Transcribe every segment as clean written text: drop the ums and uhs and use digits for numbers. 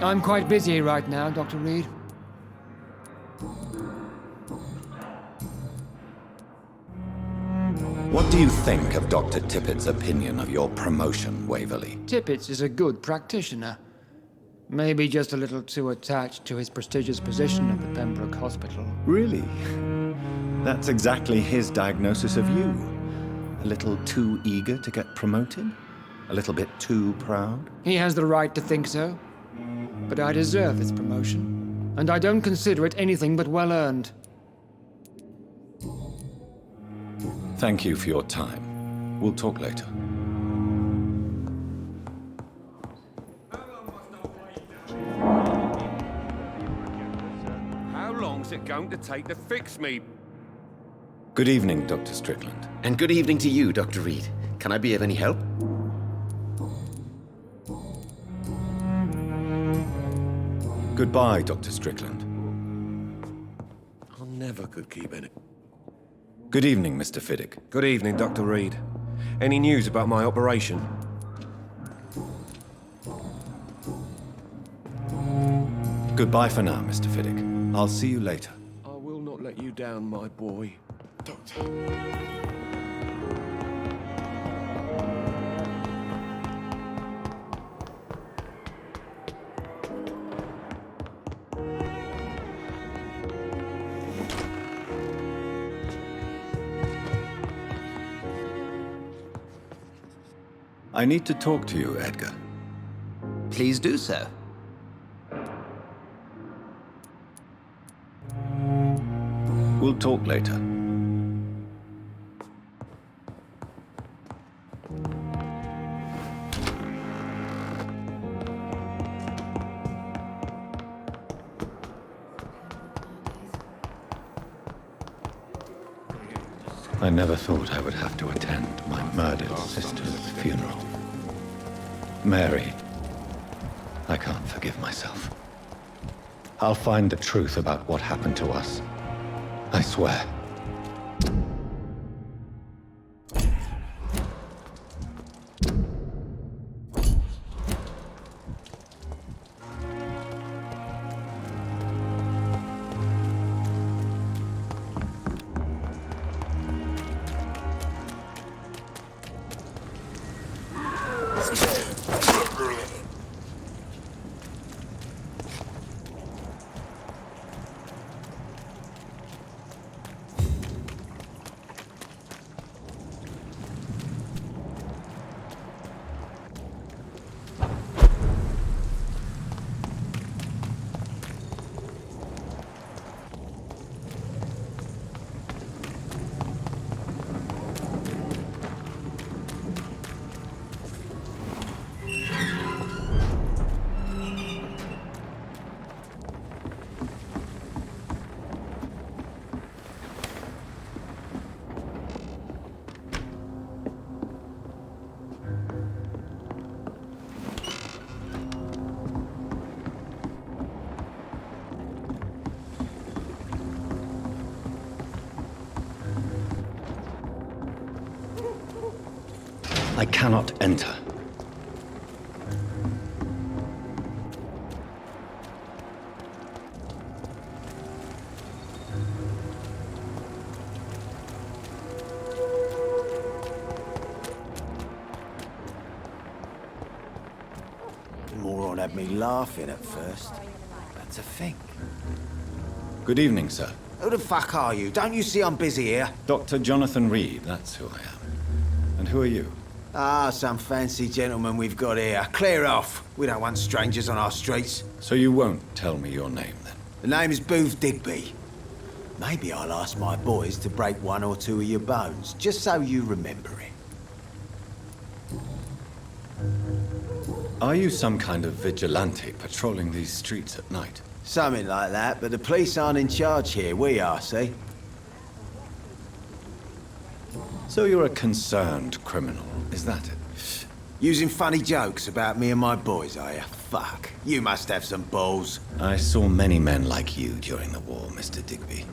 I'm quite busy right now, Dr. Reid. What do you think of Dr. Tippett's opinion of your promotion, Waverley? Tippett is a good practitioner. Maybe just a little too attached to his prestigious position at the Pembroke Hospital. Really? That's exactly his diagnosis of you. A little too eager to get promoted? A little bit too proud? He has the right to think so. But I deserve this promotion. And I don't consider it anything but well-earned. Thank you for your time. We'll talk later. How long's it going to take to fix me? Good evening, Dr. Strickland. And good evening to you, Dr. Reid. Can I be of any help? Goodbye, Dr. Strickland. I never could keep any. Good evening, Mr. Fiddick. Good evening, Dr. Reid. Any news about my operation? Goodbye for now, Mr. Fiddick. I'll see you later. I will not let you down, my boy. Doctor. I need to talk to you, Edgar. Please do so. We'll talk later. I never thought I would have to attend my murdered sister's funeral. Mary, I can't forgive myself. I'll find the truth about what happened to us. I swear. I cannot enter. The moron had me laughing at first. But to think. Good evening, sir. Who the fuck are you? Don't you see I'm busy here? Dr. Jonathan Reid, that's who I am. And who are you? Ah, some fancy gentleman we've got here. Clear off. We don't want strangers on our streets. So you won't tell me your name, then? The name is Booth Digby. Maybe I'll ask my boys to break one or two of your bones, just so you remember it. Are you some kind of vigilante patrolling these streets at night? Something like that, but the police aren't in charge here. We are, see? So you're a concerned criminal, is that it? Using funny jokes about me and my boys, are you? Fuck. You must have some balls. I saw many men like you during the war, Mr. Digby.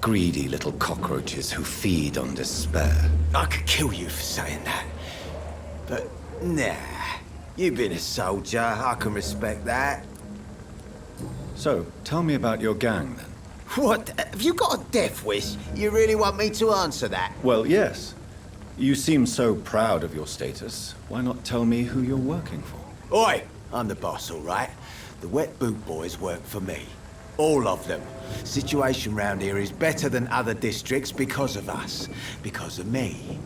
Greedy little cockroaches who feed on despair. I could kill you for saying that. But, nah. You've been a soldier. I can respect that. So, tell me about your gang, then. What? Have you got a death wish? You really want me to answer that? Well, yes. You seem so proud of your status. Why not tell me who you're working for? Oi! I'm the boss, all right? The Wet Boot Boys work for me. All of them. Situation round here is better than other districts because of us. Because of me.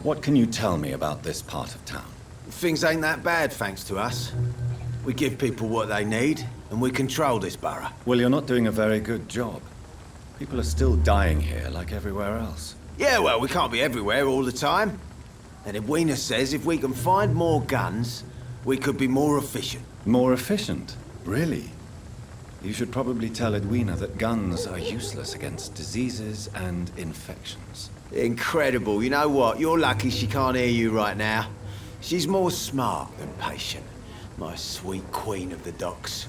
What can you tell me about this part of town? Things ain't that bad, thanks to us. We give people what they need, and we control this borough. Well, you're not doing a very good job. People are still dying here like everywhere else. Yeah, well, we can't be everywhere all the time. And Edwina says if we can find more guns, we could be more efficient. More efficient? Really? You should probably tell Edwina that guns are useless against diseases and infections. Incredible. You know what? You're lucky she can't hear you right now. She's more smart than patient. My sweet queen of the docks.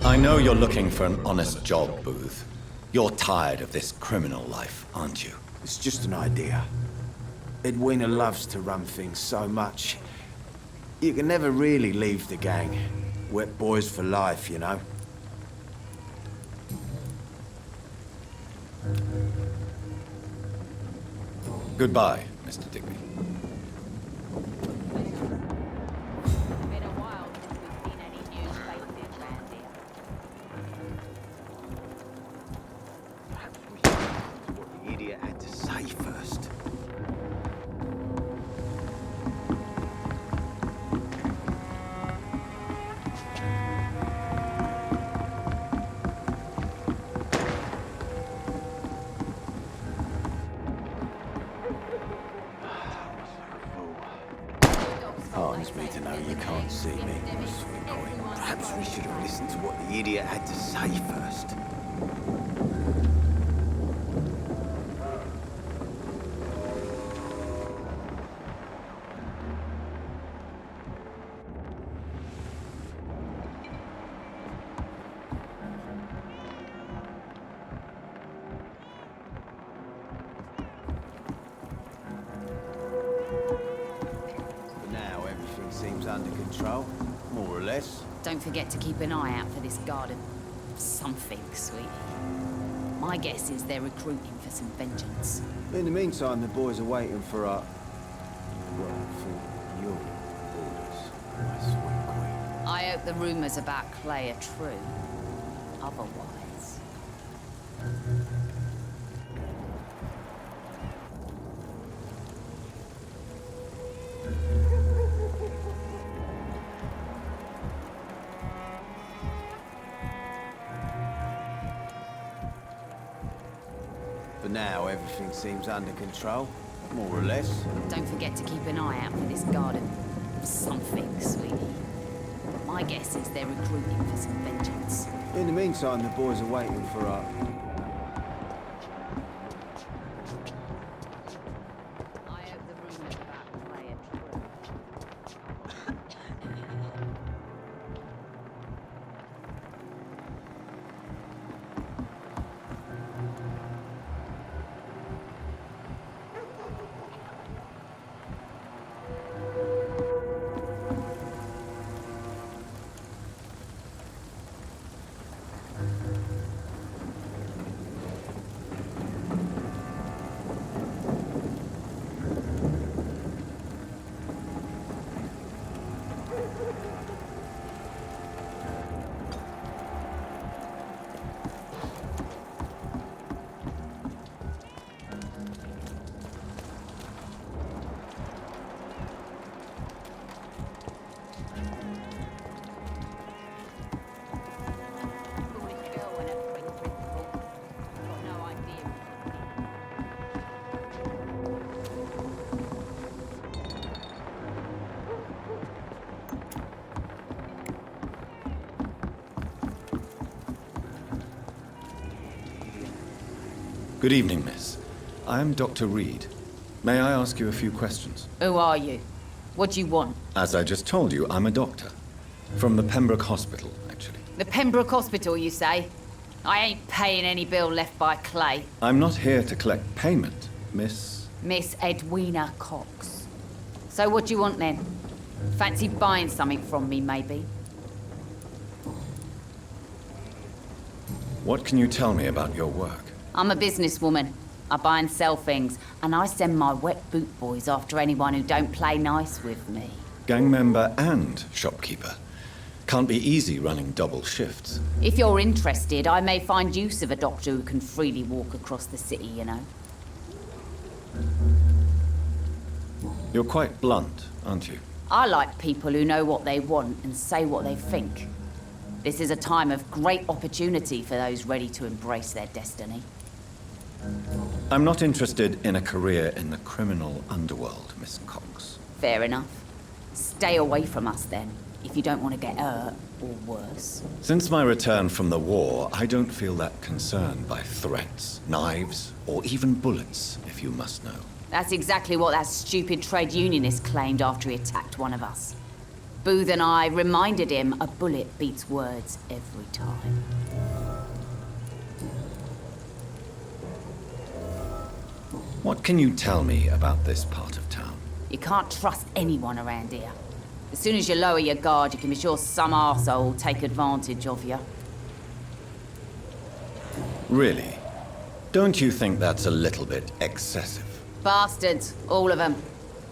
I know you're looking for an honest job, Booth. You're tired of this criminal life, aren't you? It's just an idea. Edwina loves to run things so much. You can never really leave the gang. Wet boys for life, you know. Goodbye, Mr. Digby. Been a while since we've seen any new faces around here. Perhaps we should listen to what the idiot had to say first. Heartens me to know you can't see me, my sweet queen. Perhaps we should have listened to what the idiot had to say first. Seems under control, more or less. Don't forget to keep an eye out for this guard of something, sweetie. My guess is they're recruiting for some vengeance. In the meantime, the boys are waiting for our... well, for your orders, my sweet queen. I hope the rumours about Clay are true. Otherwise... For now, everything seems under control, more or less. Don't forget to keep an eye out for this guard of something, sweetie. My guess is they're recruiting for some vengeance. In the meantime, the boys are waiting for our... I hope the rumours about Clay are true. Good evening, miss. I am Dr. Reid. May I ask you a few questions? Who are you? What do you want? As I just told you, I'm a doctor. From the Pembroke Hospital, actually. The Pembroke Hospital, you say? I ain't paying any bill left by Clay. I'm not here to collect payment, miss. Miss Edwina Cox. So what do you want then? Fancy buying something from me, maybe? What can you tell me about your work? I'm a businesswoman. I buy and sell things, and I send my wet boot boys after anyone who don't play nice with me. Gang member and shopkeeper. Can't be easy running double shifts. If you're interested, I may find use of a doctor who can freely walk across the city, you know. You're quite blunt, aren't you? I like people who know what they want and say what they think. This is a time of great opportunity for those ready to embrace their destiny. I'm not interested in a career in the criminal underworld, Miss Cox. Fair enough. Stay away from us then, if you don't want to get hurt, or worse. Since my return from the war, I don't feel that concerned by threats, knives, or even bullets, if you must know. That's exactly what that stupid trade unionist claimed after he attacked one of us. Booth and I reminded him a bullet beats words every time. What can you tell me about this part of town? You can't trust anyone around here. As soon as you lower your guard, you can be sure some arsehole will take advantage of you. Really? Don't you think that's a little bit excessive? Bastards, all of them.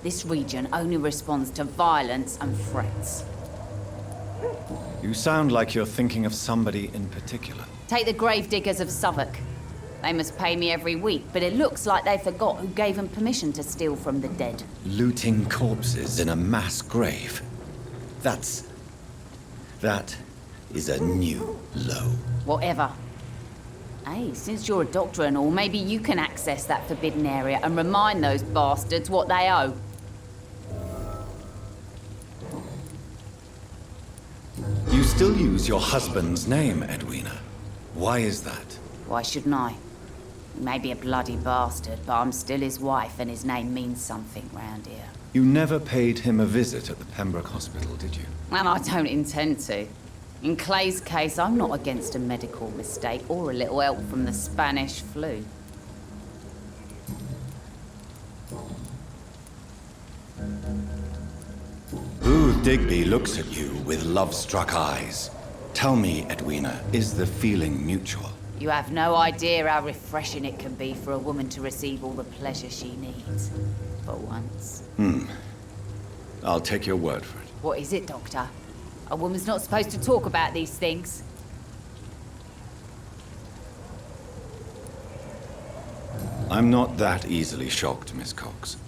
This region only responds to violence and threats. You sound like you're thinking of somebody in particular. Take the gravediggers of Southwark. They must pay me every week, but it looks like they forgot who gave them permission to steal from the dead. Looting corpses in a mass grave. That is a new low. Whatever. Hey, since you're a doctor and all, maybe you can access that forbidden area and remind those bastards what they owe. You still use your husband's name, Edwina. Why is that? Why shouldn't I? He may be a bloody bastard, but I'm still his wife and his name means something round here. You never paid him a visit at the Pembroke Hospital, did you? And I don't intend to. In Clay's case, I'm not against a medical mistake or a little help from the Spanish flu. Booth Digby looks at you with love-struck eyes. Tell me, Edwina, is the feeling mutual? You have no idea how refreshing it can be for a woman to receive all the pleasure she needs. For once. I'll take your word for it. What is it, Doctor? A woman's not supposed to talk about these things. I'm not that easily shocked, Miss Cox.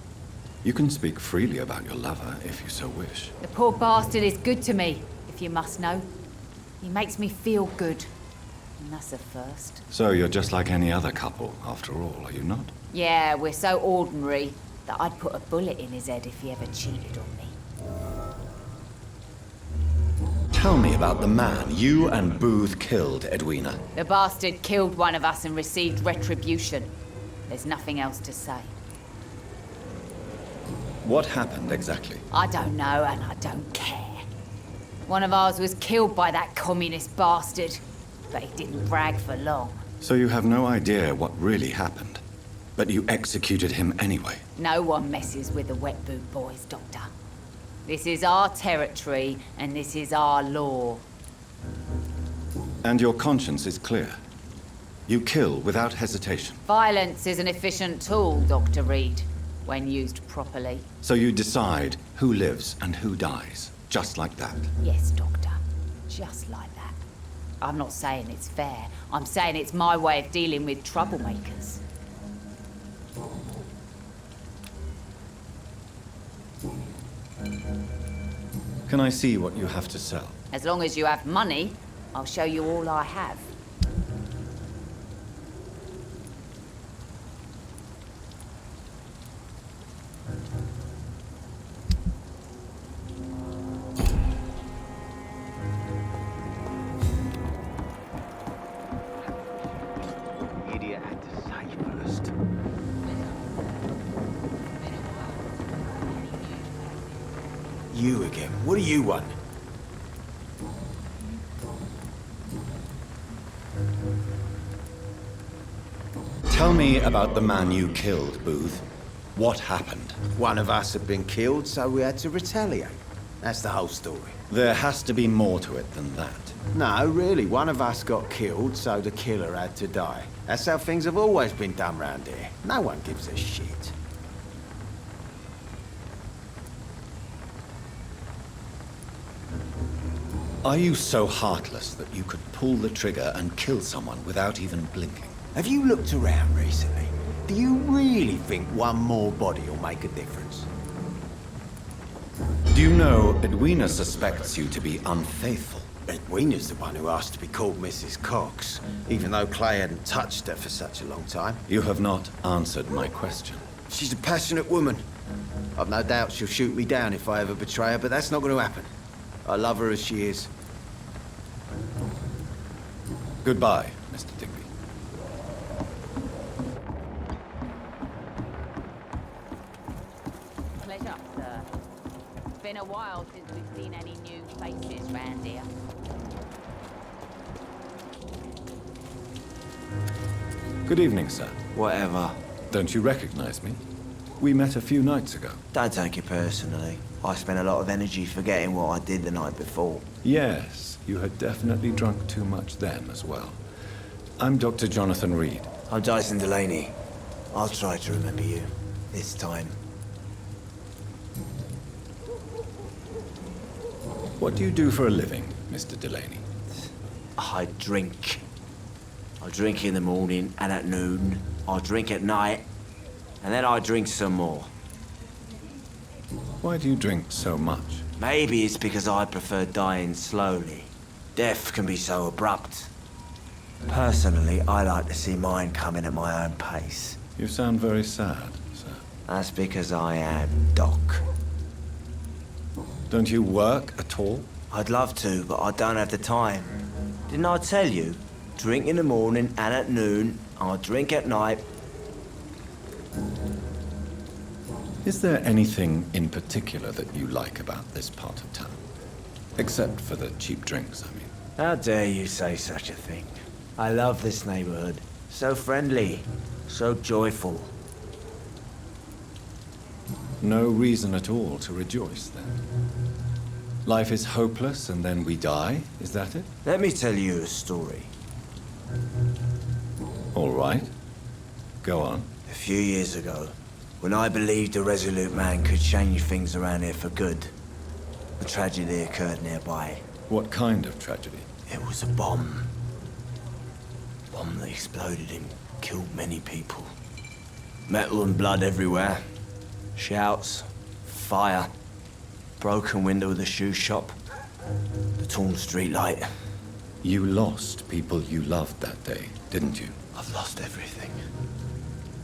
You can speak freely about your lover, if you so wish. The poor bastard is good to me, if you must know. He makes me feel good. And that's a first. So you're just like any other couple, after all, are you not? Yeah, we're so ordinary that I'd put a bullet in his head if he ever cheated on me. Tell me about the man you and Booth killed, Edwina. The bastard killed one of us and received retribution. There's nothing else to say. What happened exactly? I don't know, and I don't care. One of ours was killed by that communist bastard, but he didn't brag for long. So you have no idea what really happened, but you executed him anyway. No one messes with the wet boot boys, Doctor. This is our territory, and this is our law. And your conscience is clear. You kill without hesitation. Violence is an efficient tool, Dr. Reid, when used properly. So you decide who lives and who dies, just like that. Yes, Doctor. Just like that. I'm not saying it's fair. I'm saying it's my way of dealing with troublemakers. Can I see what you have to sell? As long as you have money, I'll show you all I have. Idiot had to say first. You again. What do you want? Tell me about the man you killed, Booth. What happened? One of us had been killed, so we had to retaliate. That's the whole story. There has to be more to it than that. No, really, one of us got killed, so the killer had to die. That's how things have always been done round here. No one gives a shit. Are you so heartless that you could pull the trigger and kill someone without even blinking? Have you looked around recently? Do you really think one more body will make a difference? Do you know Edwina suspects you to be unfaithful? Edwina's the one who asked to be called Mrs. Cox, even though Clay hadn't touched her for such a long time. You have not answered my question. She's a passionate woman. I've no doubt she'll shoot me down if I ever betray her, but that's not going to happen. I love her as she is. Goodbye, Mr. Digby. Pleasure, sir. It's been a while since we've seen any new faces round here. Good evening, sir. Whatever. Don't you recognize me? We met a few nights ago. Don't take it personally. I spent a lot of energy forgetting what I did the night before. Yes, you had definitely drunk too much then as well. I'm Dr. Jonathan Reid. I'm Dyson Delaney. I'll try to remember you. This time. What do you do for a living, Mr. Delaney? I drink. I drink in the morning and at noon. I drink at night. And then I drink some more. Why do you drink so much? Maybe it's because I prefer dying slowly. Death can be so abrupt. Personally, I like to see mine coming at my own pace. You sound very sad, sir. That's because I am Doc. Don't you work at all? I'd love to, but I don't have the time. Didn't I tell you? Drink in the morning and at noon. I drink at night. Is there anything in particular that you like about this part of town? Except for the cheap drinks, I mean. How dare you say such a thing? I love this neighborhood. So friendly, so joyful. No reason at all to rejoice, then. Life is hopeless and then we die, is that it? Let me tell you a story. All right. Go on. A few years ago, when I believed a resolute man could change things around here for good, a tragedy occurred nearby. What kind of tragedy? It was a bomb. Bomb that exploded and killed many people. Metal and blood everywhere. Shouts, fire, broken window of the shoe shop, the torn street light. You lost people you loved that day, didn't you? I've lost everything.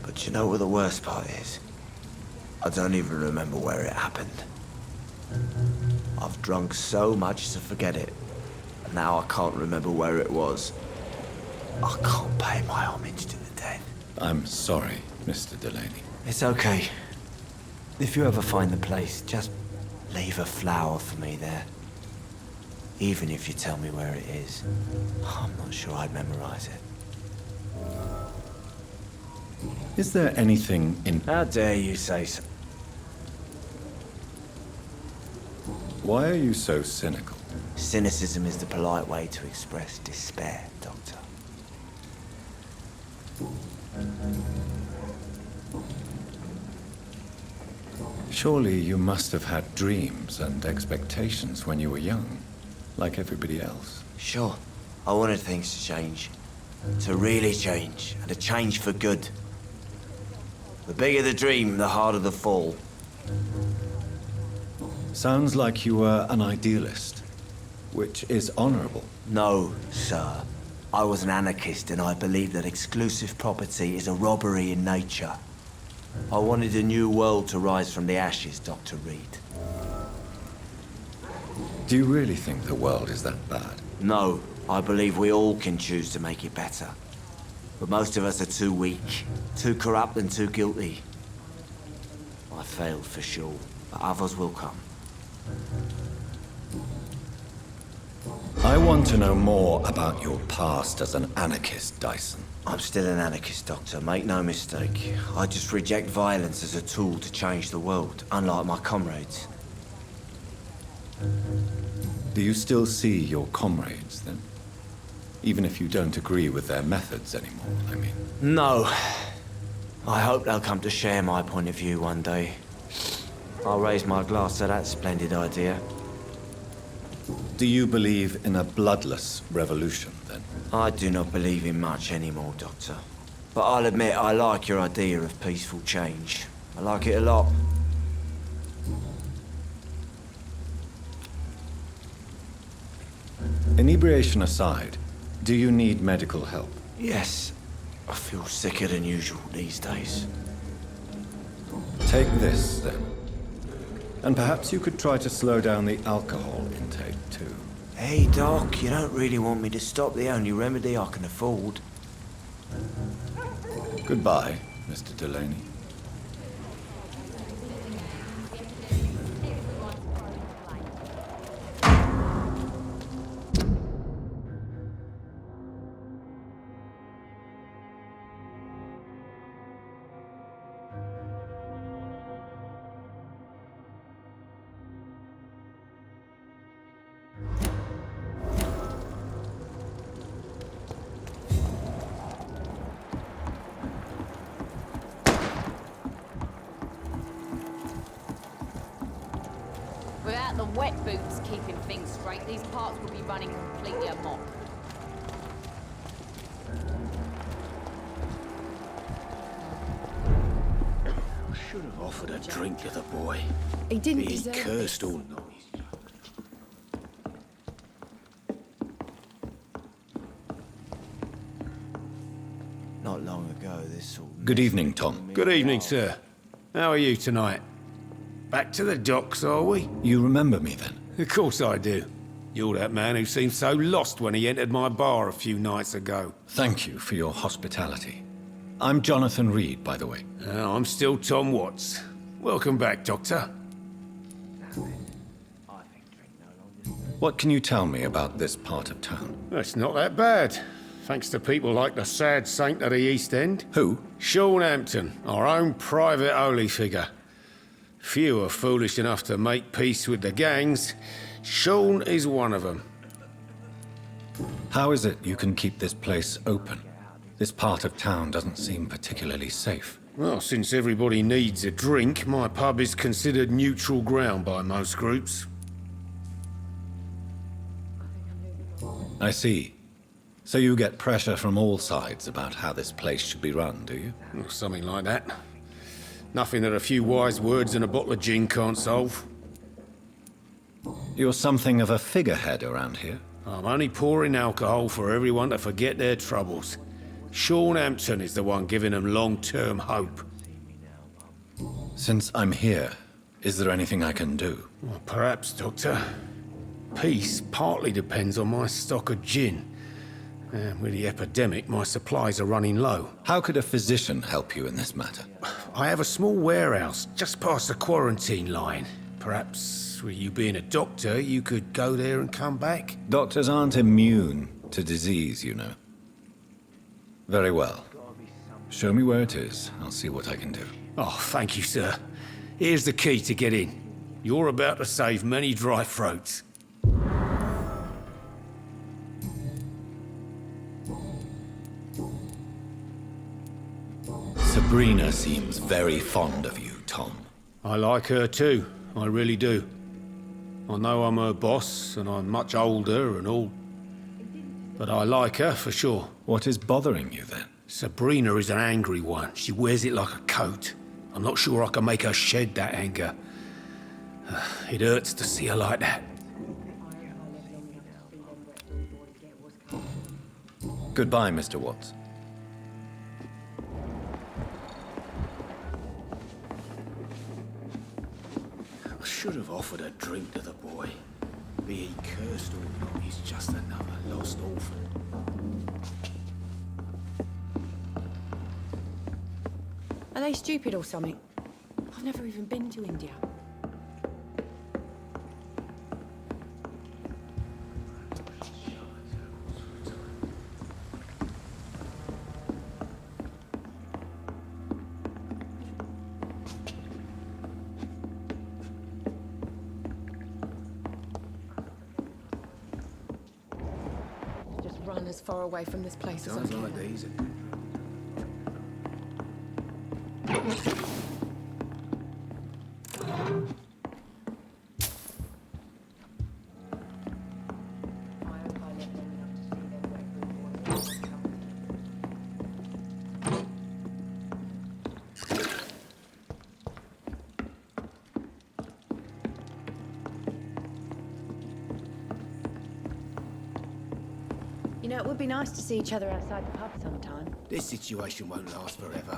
But you know what the worst part is? I don't even remember where it happened. I've drunk so much to forget it. And now I can't remember where it was. I can't pay my homage to the dead. I'm sorry, Mr. Delaney. It's okay. If you ever find the place, just leave a flower for me there. Even if you tell me where it is. I'm not sure I'd memorize it. Is there anything in... How dare you say so? Why are you so cynical? Cynicism is the polite way to express despair, Doctor. Surely you must have had dreams and expectations when you were young, like everybody else. Sure, I wanted things to change. To really change, and to change for good. The bigger the dream, the harder the fall. Sounds like you were an idealist, which is honorable. No, sir. I was an anarchist and I believed that exclusive property is a robbery in nature. I wanted a new world to rise from the ashes, Dr. Reid. Do you really think the world is that bad? No, I believe we all can choose to make it better. But most of us are too weak, too corrupt and too guilty. I failed for sure, but others will come. I want to know more about your past as an anarchist, Dyson. I'm still an anarchist, Doctor, make no mistake. I just reject violence as a tool to change the world, unlike my comrades. Do you still see your comrades, then? Even if you don't agree with their methods anymore, I mean. No. I hope they'll come to share my point of view one day. I'll raise my glass to that splendid idea. Do you believe in a bloodless revolution, then? I do not believe in much anymore, Doctor. But I'll admit I like your idea of peaceful change. I like it a lot. Inebriation aside, do you need medical help? Yes. I feel sicker than usual these days. Take this, then. And perhaps you could try to slow down the alcohol intake, too. Hey, Doc, you don't really want me to stop the only remedy I can afford. Goodbye, Mr. Delaney. Without the wet boots keeping things straight, these parts will be running completely amok. I should have offered a drink to the boy. He didn't He deserve cursed it. all night. Not long ago, this sort of... Good evening, Tom. Good evening, sir. How are you tonight? Back to the docks, are we? You remember me, then? Of course I do. You're that man who seemed so lost when he entered my bar a few nights ago. Thank you for your hospitality. I'm Jonathan Reid, by the way. I'm still Tom Watts. Welcome back, Doctor. What can you tell me about this part of town? It's not that bad. Thanks to people like the sad saint of the East End. Who? Sean Hampton, our own private holy figure. Few are foolish enough to make peace with the gangs. Sean is one of them. How is it you can keep this place open? This part of town doesn't seem particularly safe. Well, since everybody needs a drink, my pub is considered neutral ground by most groups. I see. So you get pressure from all sides about how this place should be run, do you? Or something like that. Nothing that a few wise words and a bottle of gin can't solve. You're something of a figurehead around here. I'm only pouring alcohol for everyone to forget their troubles. Sean Hampton is the one giving them long-term hope. Since I'm here, is there anything I can do? Well, perhaps, Doctor. Peace partly depends on my stock of gin. And with the epidemic, my supplies are running low. How could a physician help you in this matter? I have a small warehouse just past the quarantine line. Perhaps, with you being a doctor, you could go there and come back? Doctors aren't immune to disease, you know. Very well. Show me where it is. I'll see what I can do. Oh, thank you, sir. Here's the key to get in. You're about to save many dry throats. Sabrina seems very fond of you, Tom. I like her too. I really do. I know I'm her boss, and I'm much older and all. But I like her for sure. What is bothering you, then? Sabrina is an angry one. She wears it like a coat. I'm not sure I can make her shed that anger. It hurts to see her like that. Goodbye, Mr. Watts. I should have offered a drink to the boy. Be he cursed or not, he's just another lost orphan. Are they stupid or something? I've never even been to India. run as far away from this place as I Sounds can. like these. You know, it would be nice to see each other outside the pub sometime. This situation won't last forever.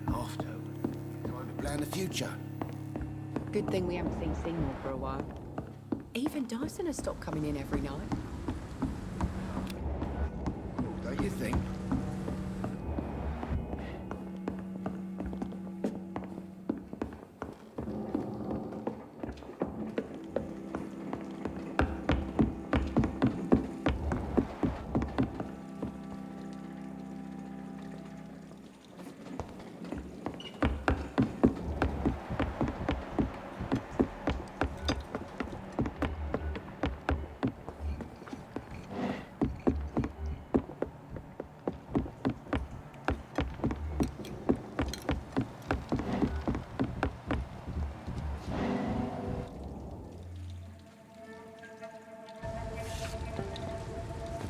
After, time to plan the future. Good thing we haven't seen Seymour for a while. Even Dyson has stopped coming in every night. Don't you think?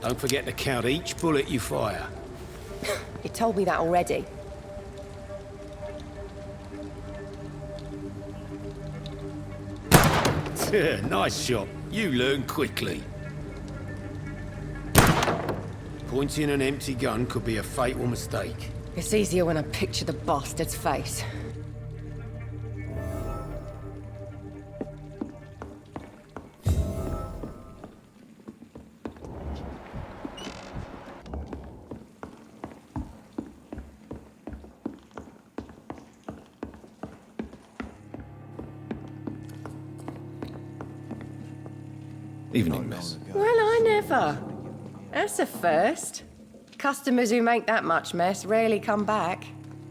Don't forget to count each bullet you fire. You told me that already. Nice shot. You learn quickly. Pointing an empty gun could be a fatal mistake. It's easier when I picture the bastard's face. Evening, miss. Well, I never. That's a first. Customers who make that much mess rarely come back.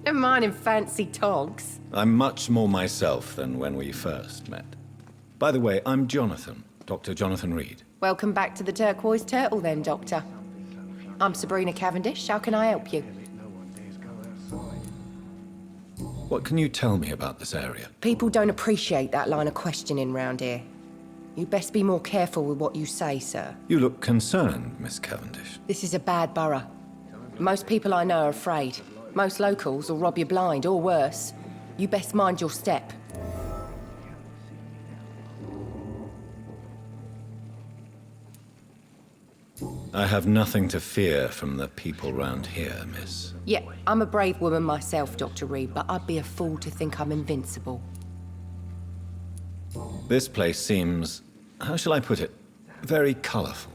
Never mind in fancy togs. I'm much more myself than when we first met. By the way, I'm Jonathan, Dr. Jonathan Reid. Welcome back to the Turquoise Turtle then, Doctor. I'm Sabrina Cavendish. How can I help you? What can you tell me about this area? People don't appreciate that line of questioning round here. You best be more careful with what you say, sir. You look concerned, Miss Cavendish. This is a bad borough. Most people I know are afraid. Most locals will rob you blind, or worse. You best mind your step. I have nothing to fear from the people round here, miss. Yeah, I'm a brave woman myself, Dr. Reid, but I'd be a fool to think I'm invincible. This place seems, how shall I put it, very colourful.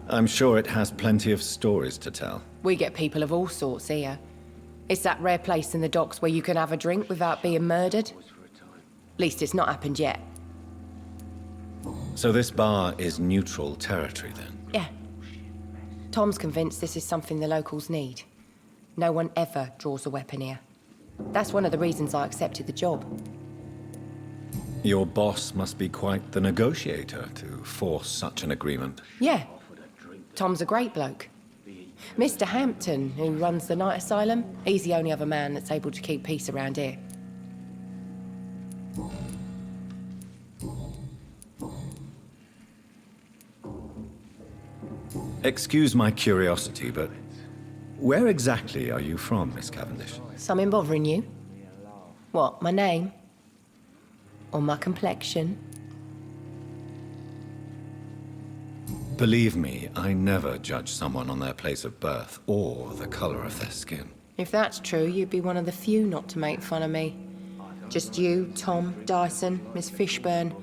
I'm sure it has plenty of stories to tell. We get people of all sorts here. It's that rare place in the docks where you can have a drink without being murdered. At least it's not happened yet. So this bar is neutral territory, then? Yeah. Tom's convinced this is something the locals need. No one ever draws a weapon here. That's one of the reasons I accepted the job. Your boss must be quite the negotiator to force such an agreement. Yeah. Tom's a great bloke. Mr. Hampton, who runs the night asylum, he's the only other man that's able to keep peace around here. Excuse my curiosity, but where exactly are you from, Miss Cavendish? Something bothering you? What, my name? Or my complexion? Believe me, I never judge someone on their place of birth or the colour of their skin. If that's true, you'd be one of the few not to make fun of me. Just you, Tom, Dyson, Miss Fishburn,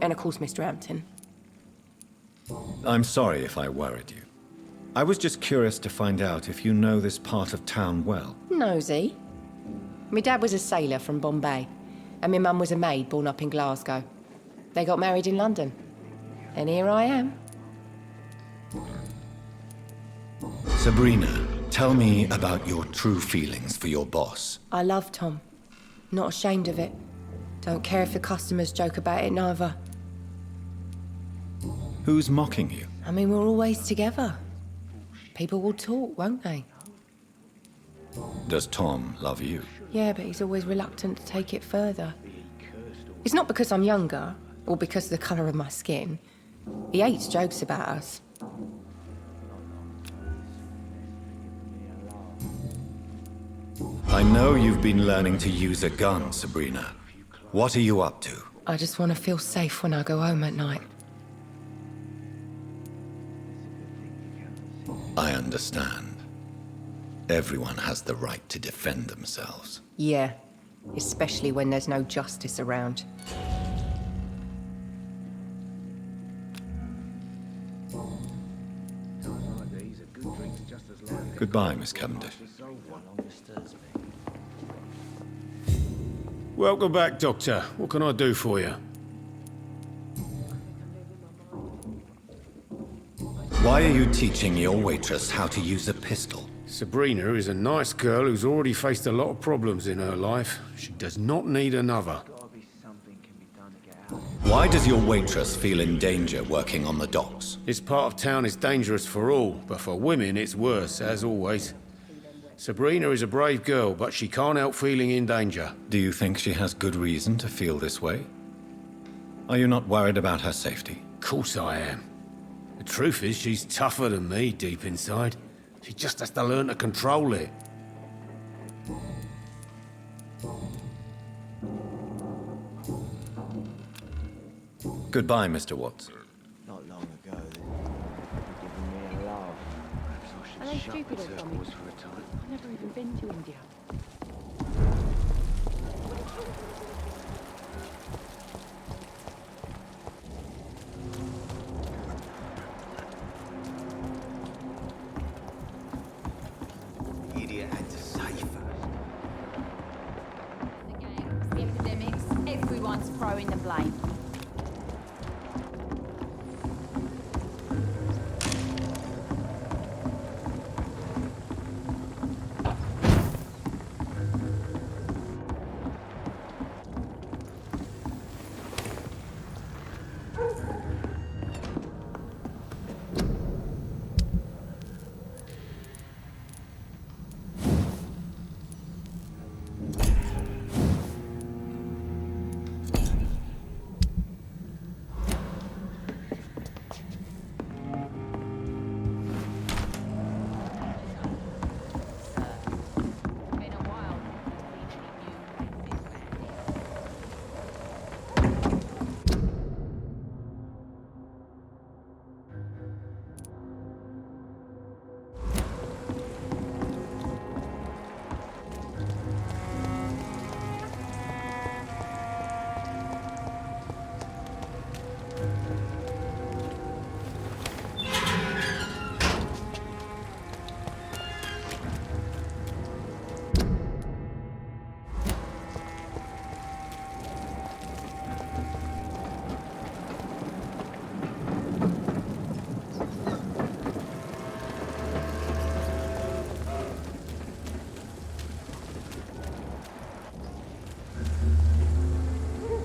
and of course Mr. Hampton. I'm sorry if I worried you. I was just curious to find out if you know this part of town well. Nosy. My dad was a sailor from Bombay, and my mum was a maid born up in Glasgow. They got married in London. And here I am. Sabrina, tell me about your true feelings for your boss. I love Tom. Not ashamed of it. Don't care if the customers joke about it, neither. Who's mocking you? I mean, we're always together. People will talk, won't they? Does Tom love you? Yeah, but he's always reluctant to take it further. It's not because I'm younger, or because of the colour of my skin. He hates jokes about us. I know you've been learning to use a gun, Sabrina. What are you up to? I just want to feel safe when I go home at night. I understand. Everyone has the right to defend themselves. Yeah, especially when there's no justice around. Goodbye, Miss Cavendish. Welcome back, Doctor. What can I do for you? Why are you teaching your waitress how to use a pistol? Sabrina is a nice girl who's already faced a lot of problems in her life. She does not need another. Why does your waitress feel in danger working on the docks? This part of town is dangerous for all, but for women it's worse, as always. Sabrina is a brave girl, but she can't help feeling in danger. Do you think she has good reason to feel this way? Are you not worried about her safety? Of course I am. The truth is, she's tougher than me deep inside. She just has to learn to control it. Goodbye, Mr. Watts. Not long ago, they were giving me a laugh. Are they stupid or something? I've never even been to India. Idiot had to say first. The gangs, the epidemics, everyone's throwing the blame.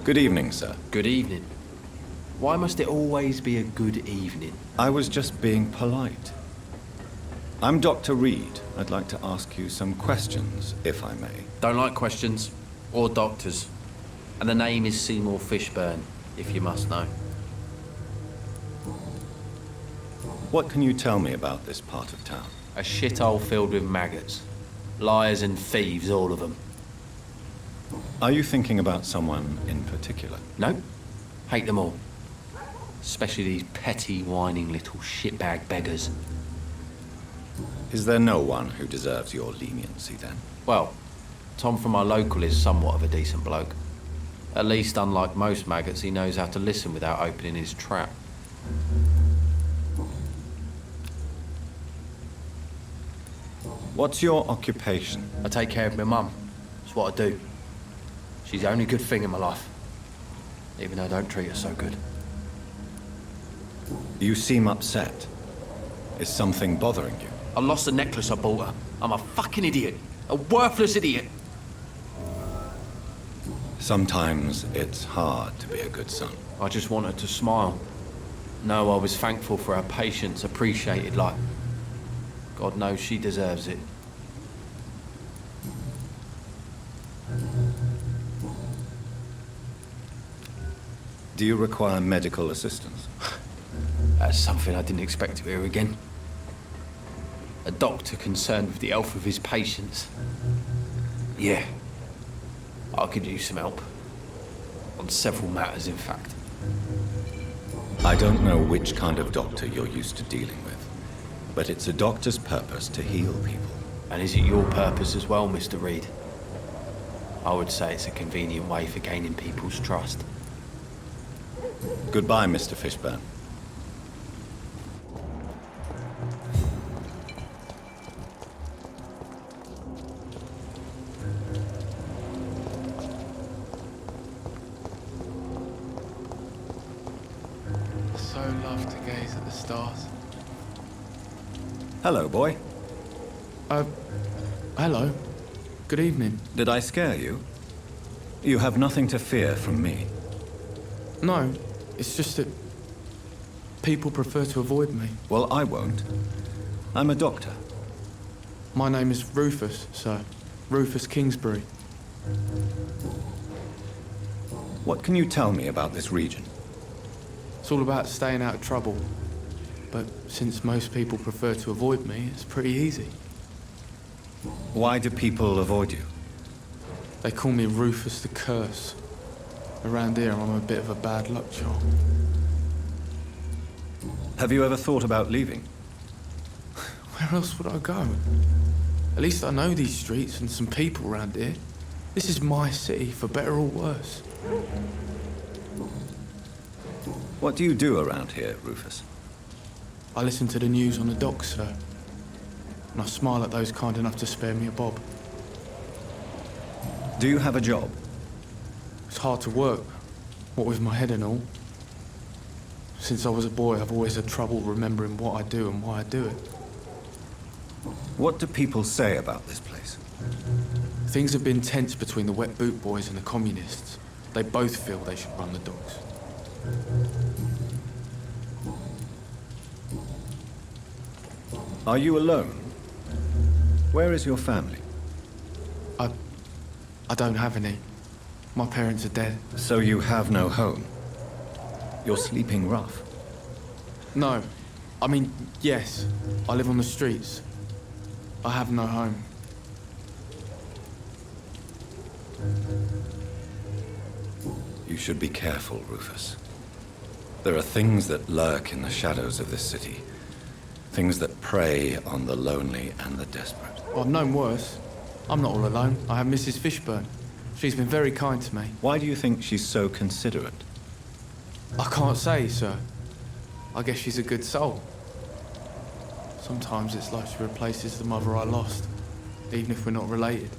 Good evening, sir. Good evening. Why must it always be a good evening? I was just being polite. I'm Dr. Reid. I'd like to ask you some questions, if I may. Don't like questions, or doctors. And the name is Seymour Fishburn, if you must know. What can you tell me about this part of town? A shithole filled with maggots. Liars and thieves, all of them. Are you thinking about someone in particular? No. Hate them all. Especially these petty, whining little shitbag beggars. Is there no one who deserves your leniency, then? Well, Tom from our local is somewhat of a decent bloke. At least, unlike most maggots, he knows how to listen without opening his trap. What's your occupation? I take care of my mum. It's what I do. She's the only good thing in my life. Even though I don't treat her so good. You seem upset. Is something bothering you? I lost the necklace I bought her. I'm a fucking idiot. A worthless idiot. Sometimes it's hard to be a good son. I just want her to smile. No, I was thankful for her patience, appreciated like... God knows she deserves it. Do you require medical assistance? That's something I didn't expect to hear again. A doctor concerned with the health of his patients. Yeah, I could use some help. On several matters, in fact. I don't know which kind of doctor you're used to dealing with, but it's a doctor's purpose to heal people. And is it your purpose as well, Mr. Reid? I would say it's a convenient way for gaining people's trust. Goodbye, Mr. Fishburn. So love to gaze at the stars. Hello, boy. Hello. Good evening. Did I scare you? You have nothing to fear from me. No, it's just that people prefer to avoid me. Well, I won't. I'm a doctor. My name is Rufus, sir. Rufus Kingsberry. What can you tell me about this region? It's all about staying out of trouble. But since most people prefer to avoid me, it's pretty easy. Why do people avoid you? They call me Rufus the Curse. Around here, I'm a bit of a bad luck charm. Have you ever thought about leaving? Where else would I go? At least I know these streets and some people around here. This is my city, for better or worse. What do you do around here, Rufus? I listen to the news on the docks, sir. And I smile at those kind enough to spare me a bob. Do you have a job? It's hard to work, what with my head and all. Since I was a boy, I've always had trouble remembering what I do and why I do it. What do people say about this place? Things have been tense between the wet boot boys and the communists. They both feel they should run the docks. Are you alone? Where is your family? I don't have any. My parents are dead. So you have no home? You're sleeping rough? No. I mean, yes. I live on the streets. I have no home. You should be careful, Rufus. There are things that lurk in the shadows of this city. Things that prey on the lonely and the desperate. Well, I've known worse. I'm not all alone. I have Mrs. Fishburn. She's been very kind to me. Why do you think she's so considerate? I can't say, sir. I guess she's a good soul. Sometimes it's like she replaces the mother I lost, even if we're not related.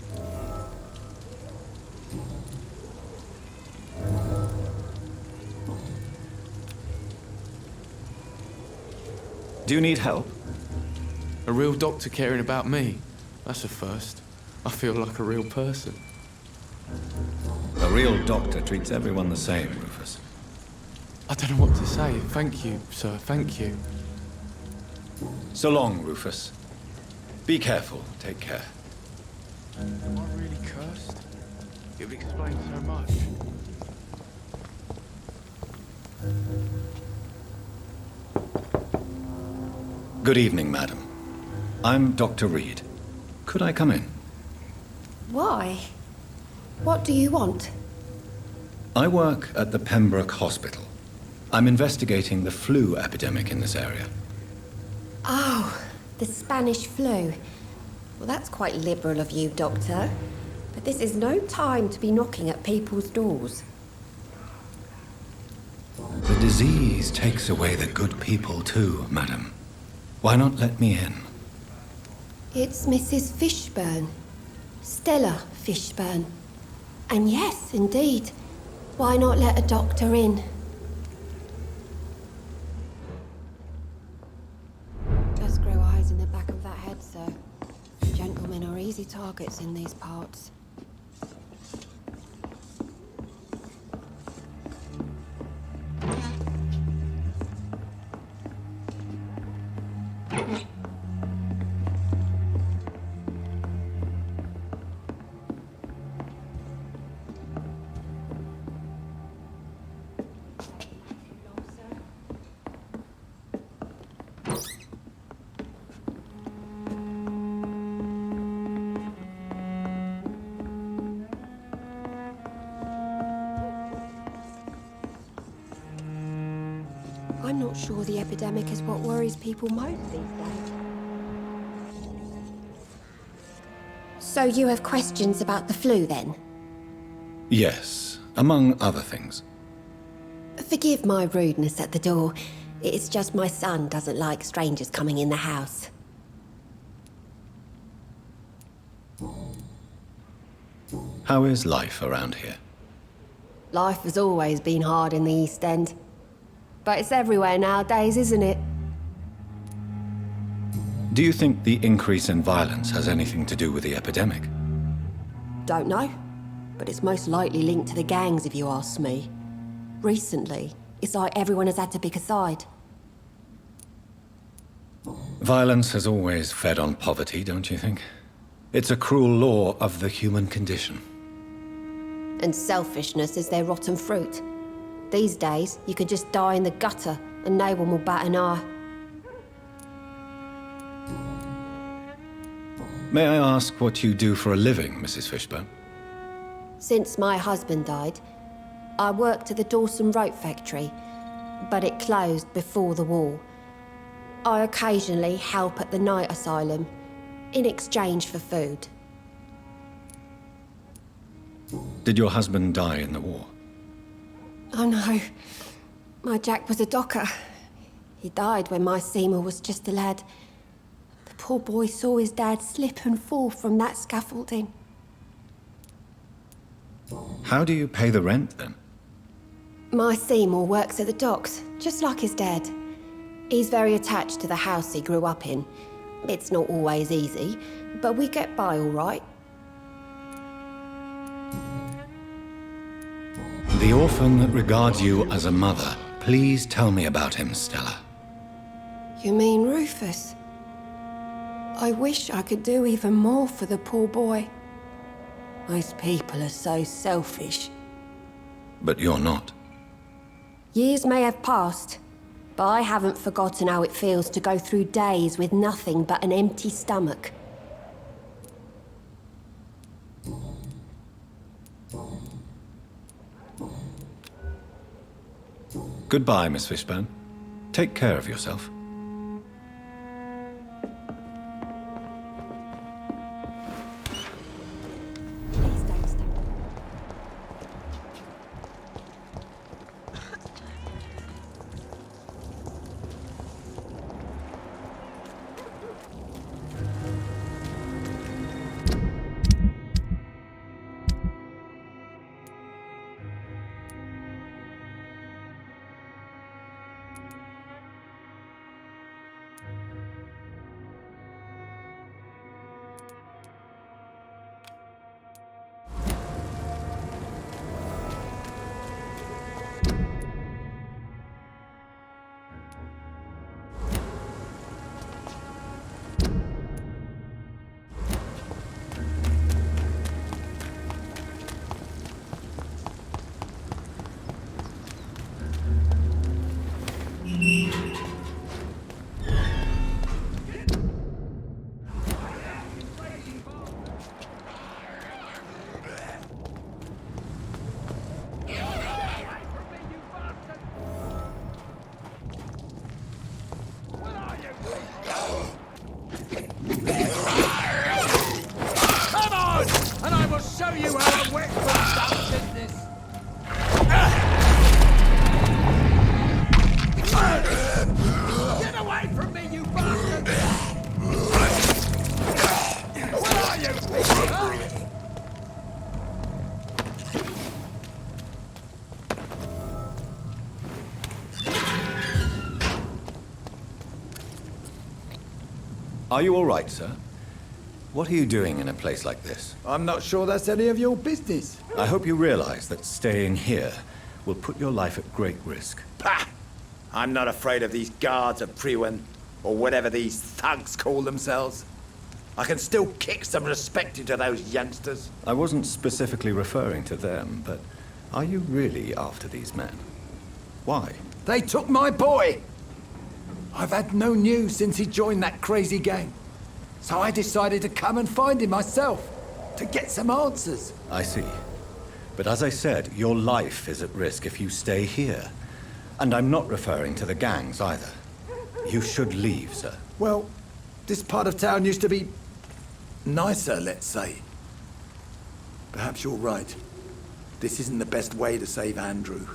Do you need help? A real doctor caring about me. That's a first. I feel like a real person. A real doctor treats everyone the same, Rufus. I don't know what to say. Thank you, sir. Thank you. So long, Rufus. Be careful. Take care. Am I really cursed? It would explain so much. Good evening, madam. I'm Dr. Reid. Could I come in? Why? What do you want? I work at the Pembroke Hospital. I'm investigating the flu epidemic in this area. Oh, the Spanish flu. Well, that's quite liberal of you, Doctor. But this is no time to be knocking at people's doors. The disease takes away the good people too, madam. Why not let me in? It's Mrs. Fishburn. Stella Fishburn. And yes, indeed. Why not let a doctor in? Just grow eyes in the back of that head, sir. Gentlemen are easy targets in these parts. I'm not sure the epidemic is what worries people most these days. So you have questions about the flu, then? Yes, among other things. Forgive my rudeness at the door. It's just my son doesn't like strangers coming in the house. How is life around here? Life has always been hard in the East End. But it's everywhere nowadays, isn't it? Do you think the increase in violence has anything to do with the epidemic? Don't know. But it's most likely linked to the gangs, if you ask me. Recently, it's like everyone has had to pick a side. Violence has always fed on poverty, don't you think? It's a cruel law of the human condition. And selfishness is their rotten fruit. These days, you could just die in the gutter and no one will bat an eye. May I ask what you do for a living, Mrs. Fishburn? Since my husband died, I worked at the Dawson Rope Factory, but it closed before the war. I occasionally help at the night asylum, in exchange for food. Did your husband die in the war? Oh no, my Jack was a docker. He died when my Seymour was just a lad. The poor boy saw his dad slip and fall from that scaffolding. How do you pay the rent, then? My Seymour works at the docks, just like his dad. He's very attached to the house he grew up in. It's not always easy, but we get by all right. The orphan that regards you as a mother. Please tell me about him, Stella. You mean Rufus? I wish I could do even more for the poor boy. Most people are so selfish. But you're not. Years may have passed, but I haven't forgotten how it feels to go through days with nothing but an empty stomach. Goodbye, Miss Fishburn. Take care of yourself. Are you all right, sir? What are you doing in a place like this? I'm not sure that's any of your business. I hope you realize that staying here will put your life at great risk. Pah! I'm not afraid of these guards of Priwen, or whatever these thugs call themselves. I can still kick some respect into those youngsters. I wasn't specifically referring to them, but are you really after these men? Why? They took my boy! I've had no news since he joined that crazy gang. So I decided to come and find him myself, to get some answers. I see. But as I said, your life is at risk if you stay here. And I'm not referring to the gangs either. You should leave, sir. Well, this part of town used to be nicer, let's say. Perhaps you're right. This isn't the best way to save Andrew.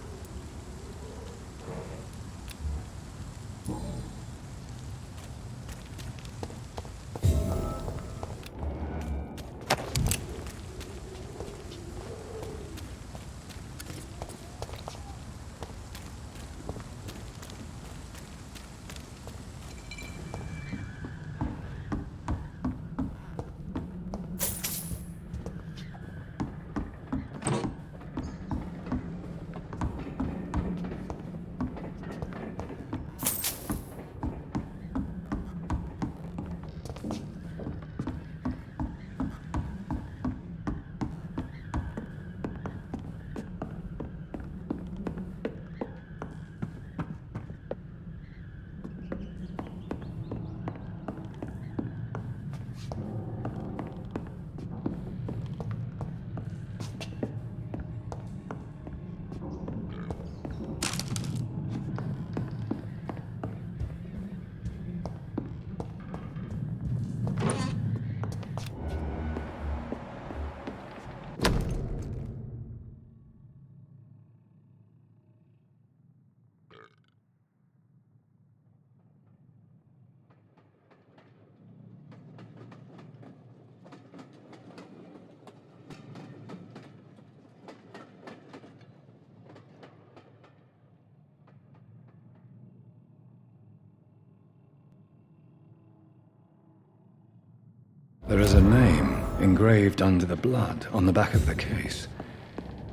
There is a name engraved under the blood on the back of the case.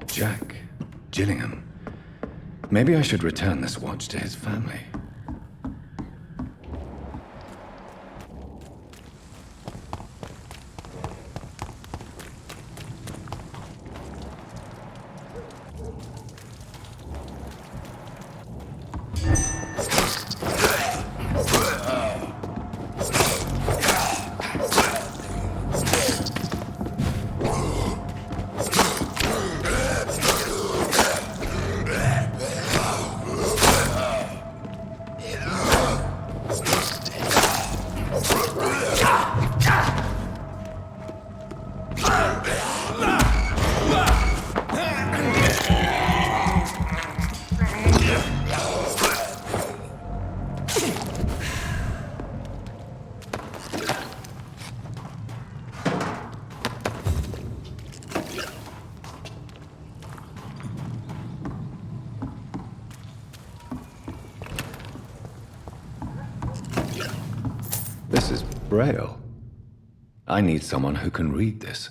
Jack Gillingham. Maybe I should return this watch to his family. This is Braille. I need someone who can read this.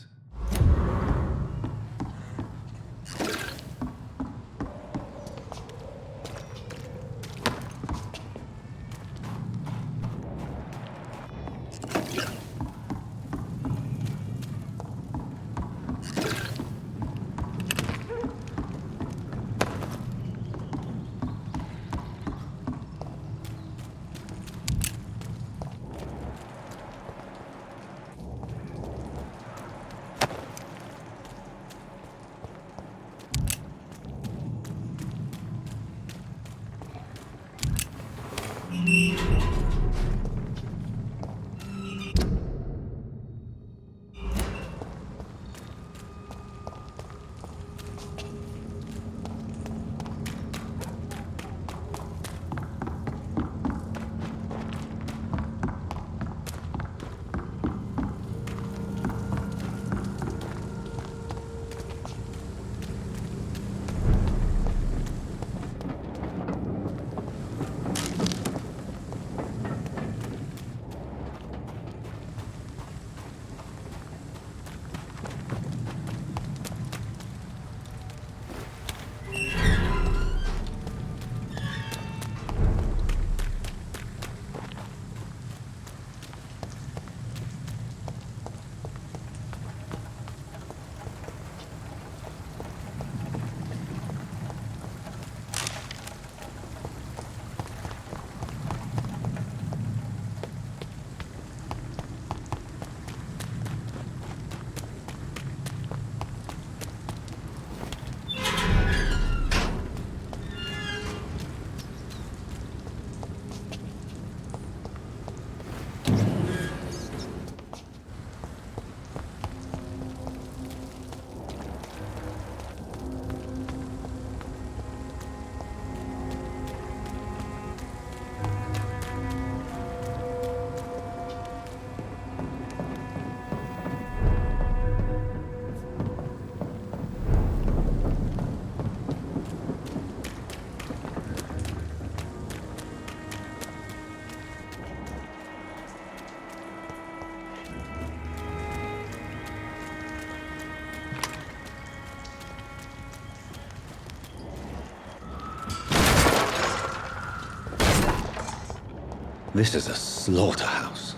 This is a slaughterhouse.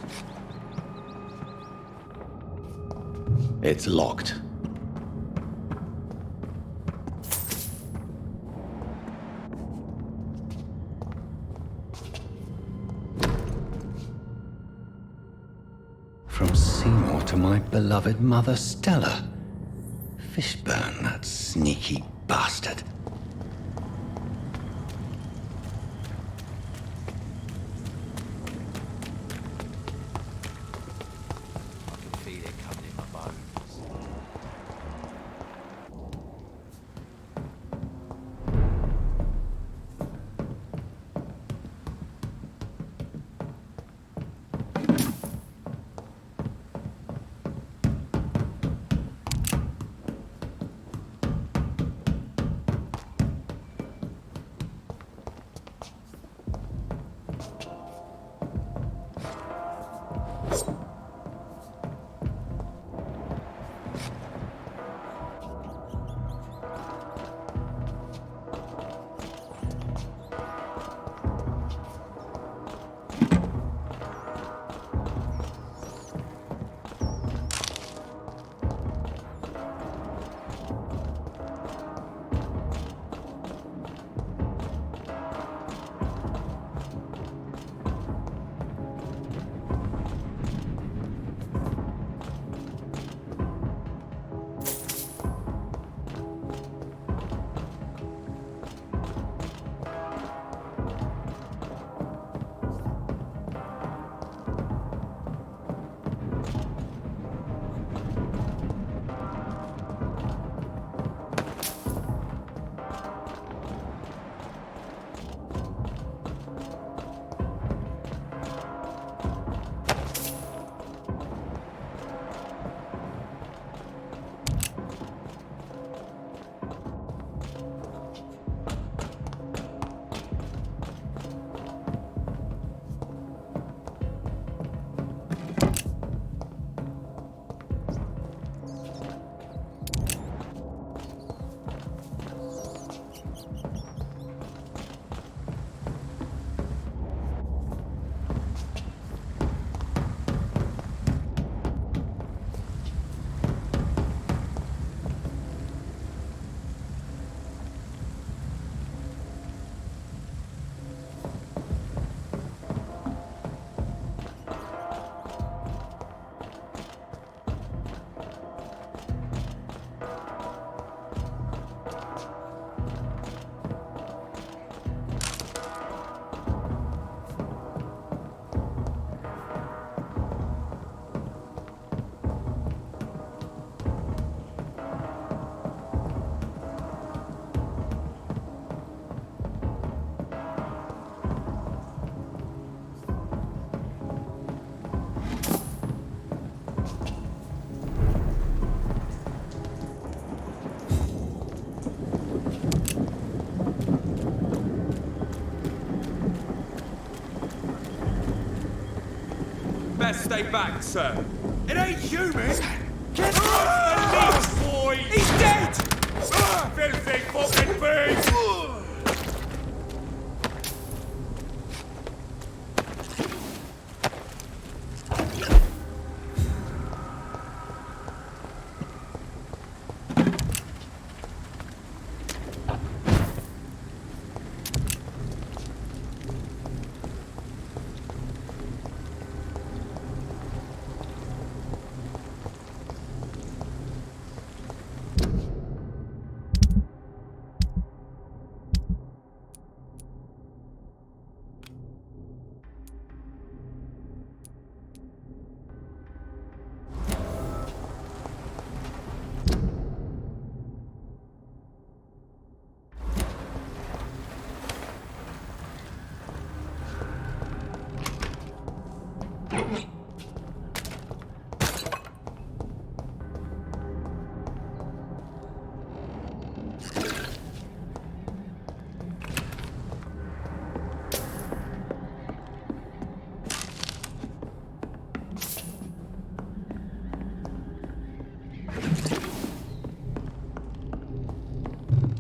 It's locked. From Seymour to my beloved mother, Stella. Fishburn, that sneaky bastard. Best stay back, sir. It ain't human! Get off the boy! He's dead! Filthy fucking beast!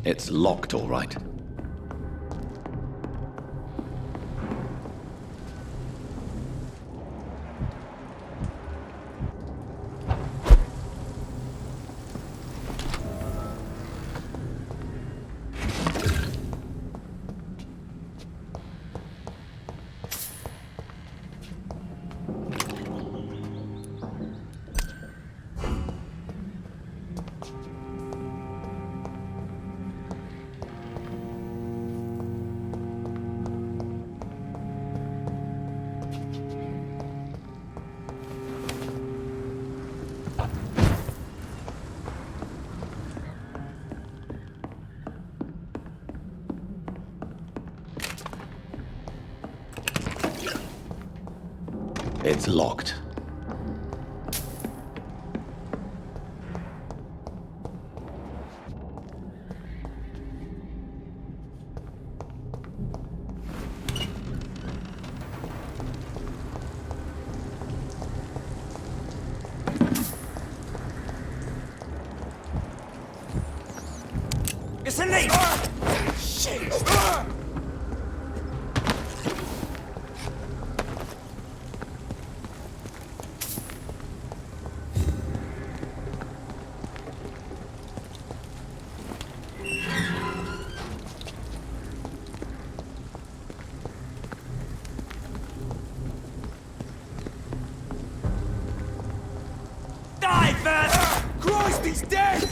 It's locked, all right. It's locked. It's a leak! Shit! Die first! Christ, he's dead!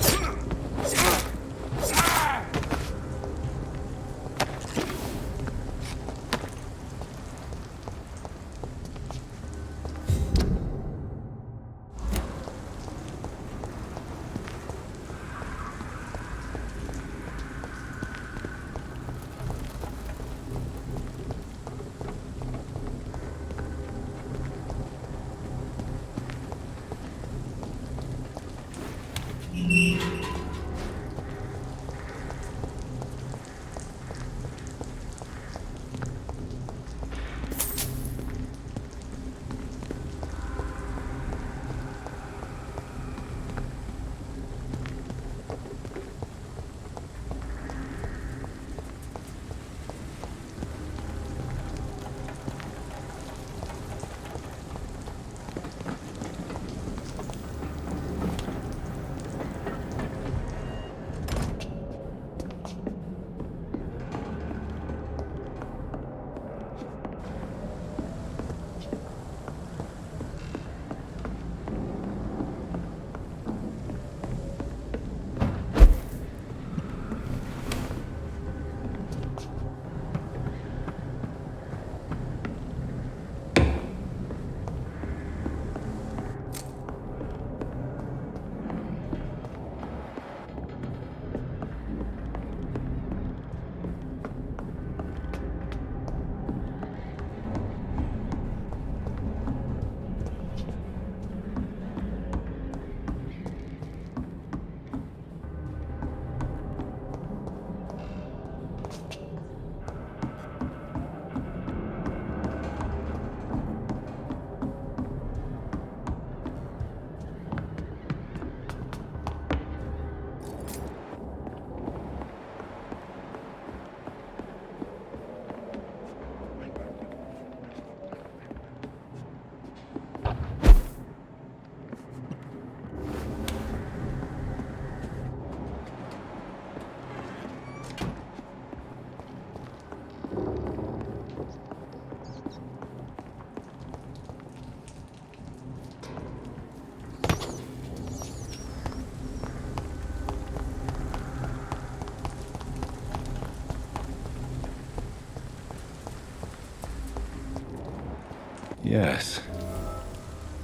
Yes.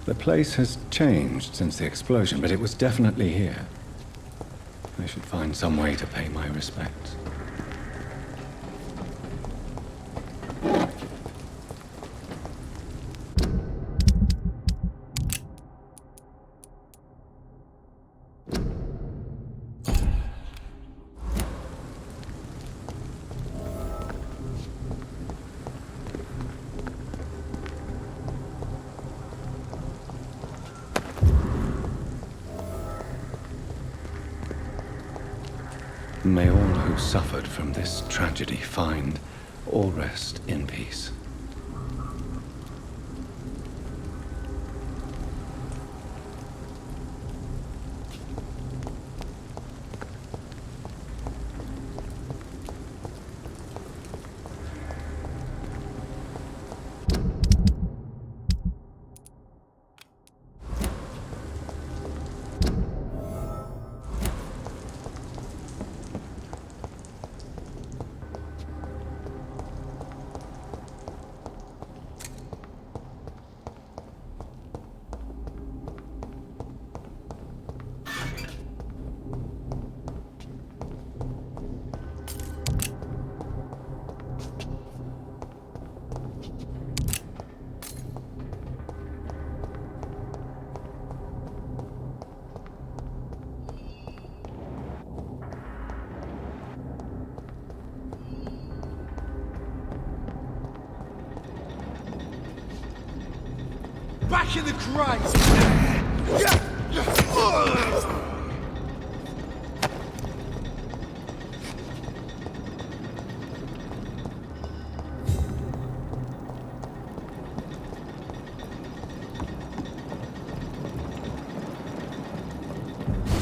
The place has changed since the explosion, but it was definitely here. I should find some way to pay my respects. May all who suffered from this tragedy find all rest in peace. back in the crate!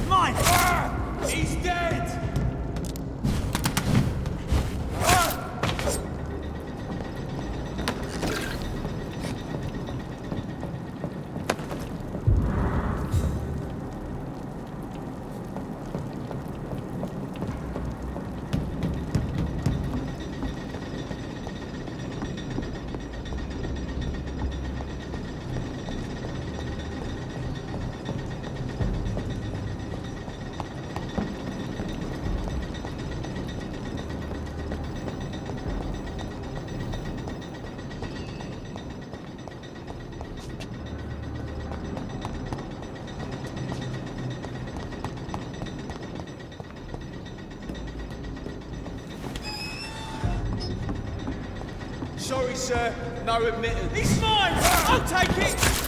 Mine! He's dead! Sorry, sir. No admittance. He's mine! I'll take it!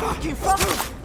fucking fuck!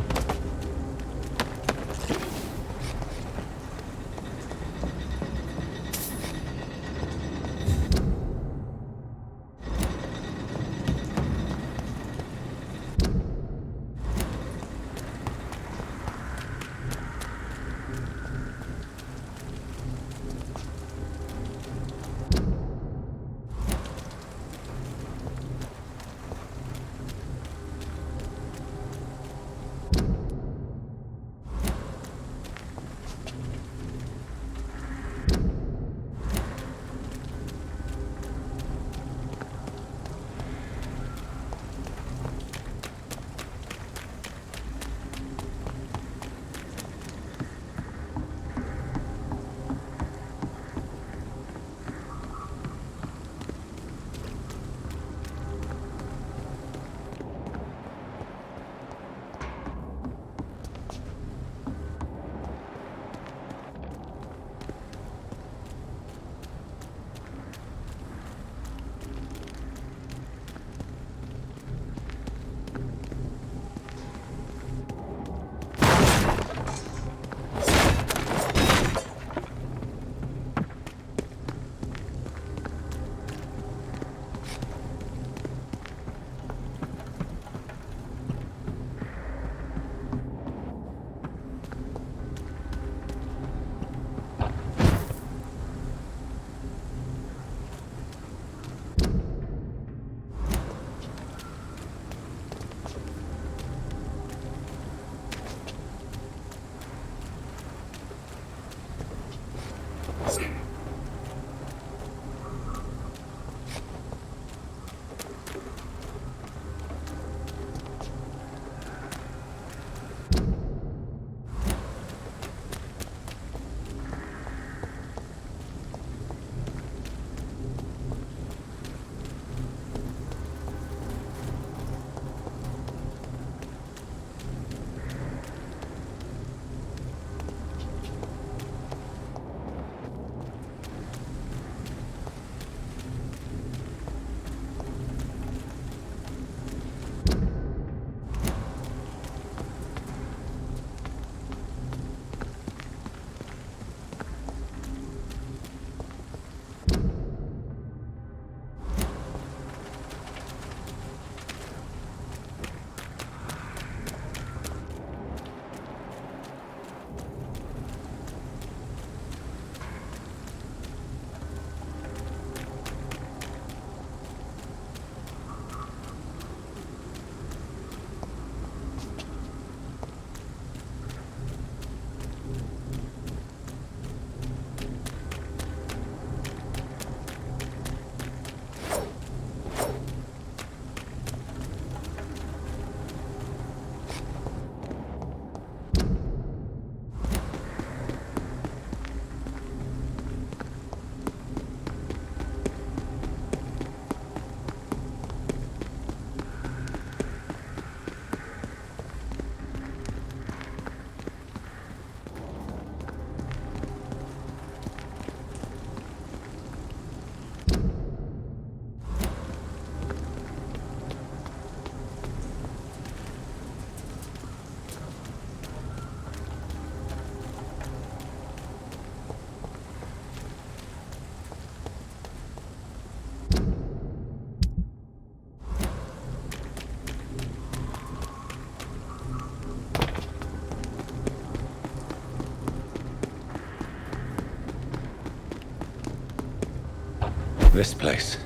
This place.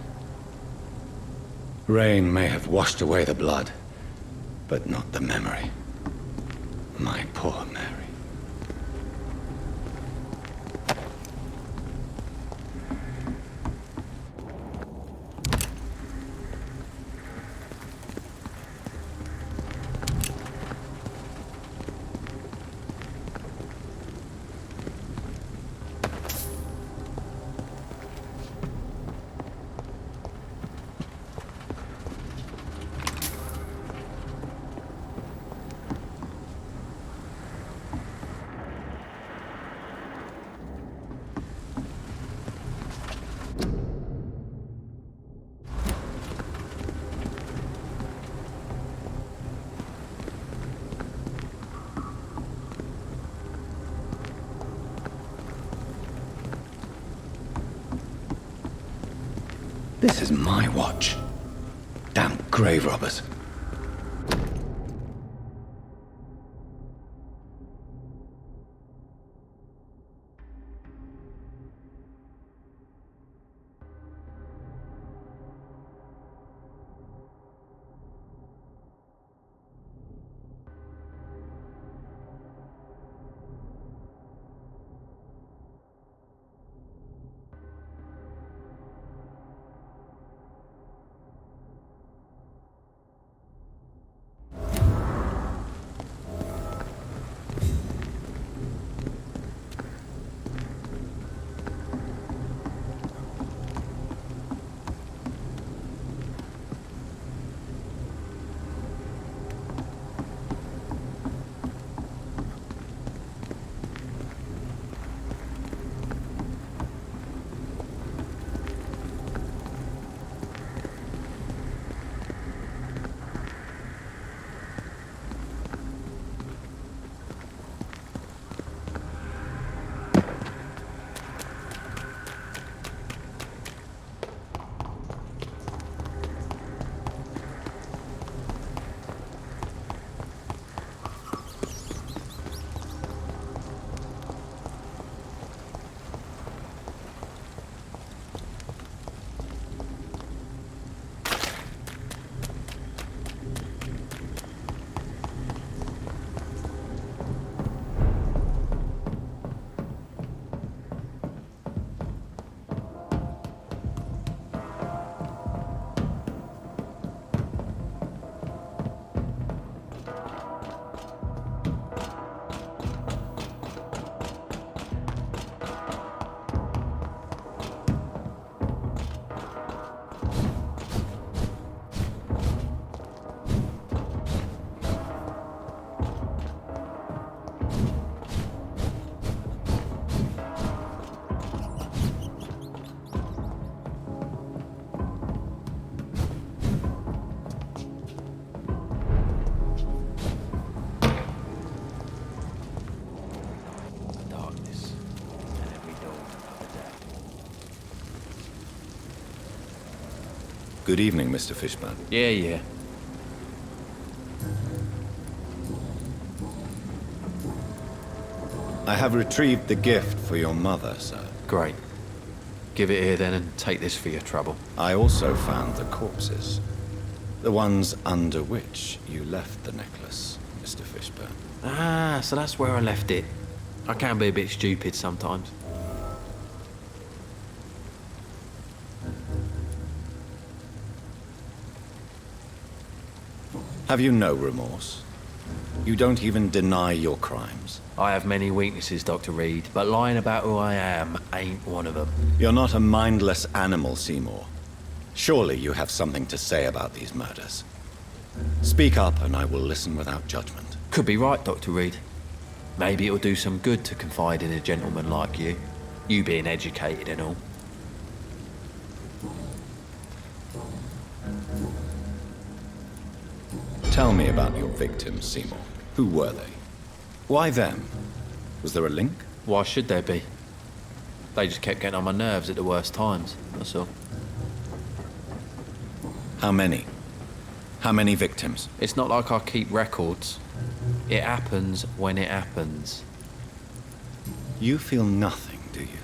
Rain may have washed away the blood, but not the memory. My poor Mary. This is my watch. Damn grave robbers. Good evening, Mr. Fishburn. Yeah. I have retrieved the gift for your mother, sir. Great. Give it here then and take this for your trouble. I also found the corpses. The ones under which you left the necklace, Mr. Fishburn. Ah, so that's where I left it. I can be a bit stupid sometimes. Have you no remorse? You don't even deny your crimes. I have many weaknesses, Dr. Reid, but lying about who I am ain't one of them. You're not a mindless animal, Seymour. Surely you have something to say about these murders. Speak up and I will listen without judgment. Could be right, Dr. Reid. Maybe it'll do some good to confide in a gentleman like you. You being educated and all. Tell me about your victims, Seymour. Who were they? Why them? Was there a link? Why should there be? They just kept getting on my nerves at the worst times, that's all. How many? How many victims? It's not like I keep records. It happens when it happens. You feel nothing, do you?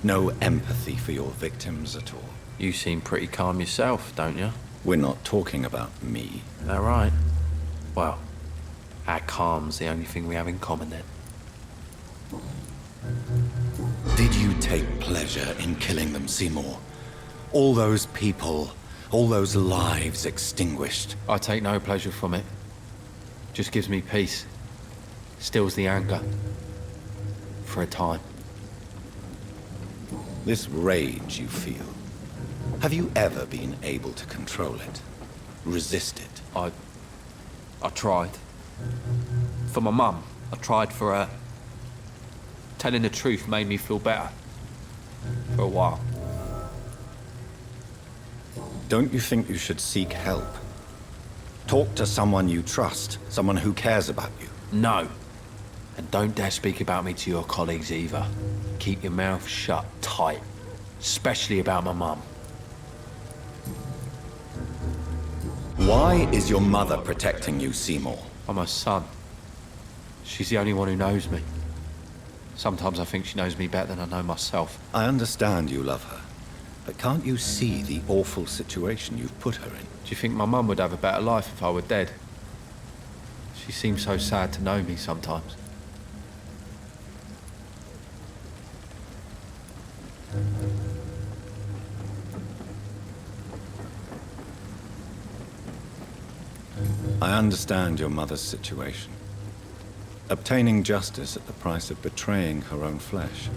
No empathy for your victims at all? You seem pretty calm yourself, don't you? We're not talking about me. That right? Well, our calm's the only thing we have in common then. Did you take pleasure in killing them, Seymour? All those people, all those lives extinguished. I take no pleasure from it. Just gives me peace. Stills the anger. For a time. This rage you feel, have you ever been able to control it? Resist it? I tried. For my mum, I tried for her. Telling the truth made me feel better. For a while. Don't you think you should seek help? Talk to someone you trust, someone who cares about you. No. And don't dare speak about me to your colleagues either. Keep your mouth shut tight. Especially about my mum. Why is your mother protecting you, Seymour? I'm her son. She's the only one who knows me. Sometimes I think she knows me better than I know myself. I understand you love her, but can't you see the awful situation you've put her in? Do you think my mum would have a better life if I were dead? She seems so sad to know me sometimes. I understand your mother's situation. Obtaining justice at the price of betraying her own flesh.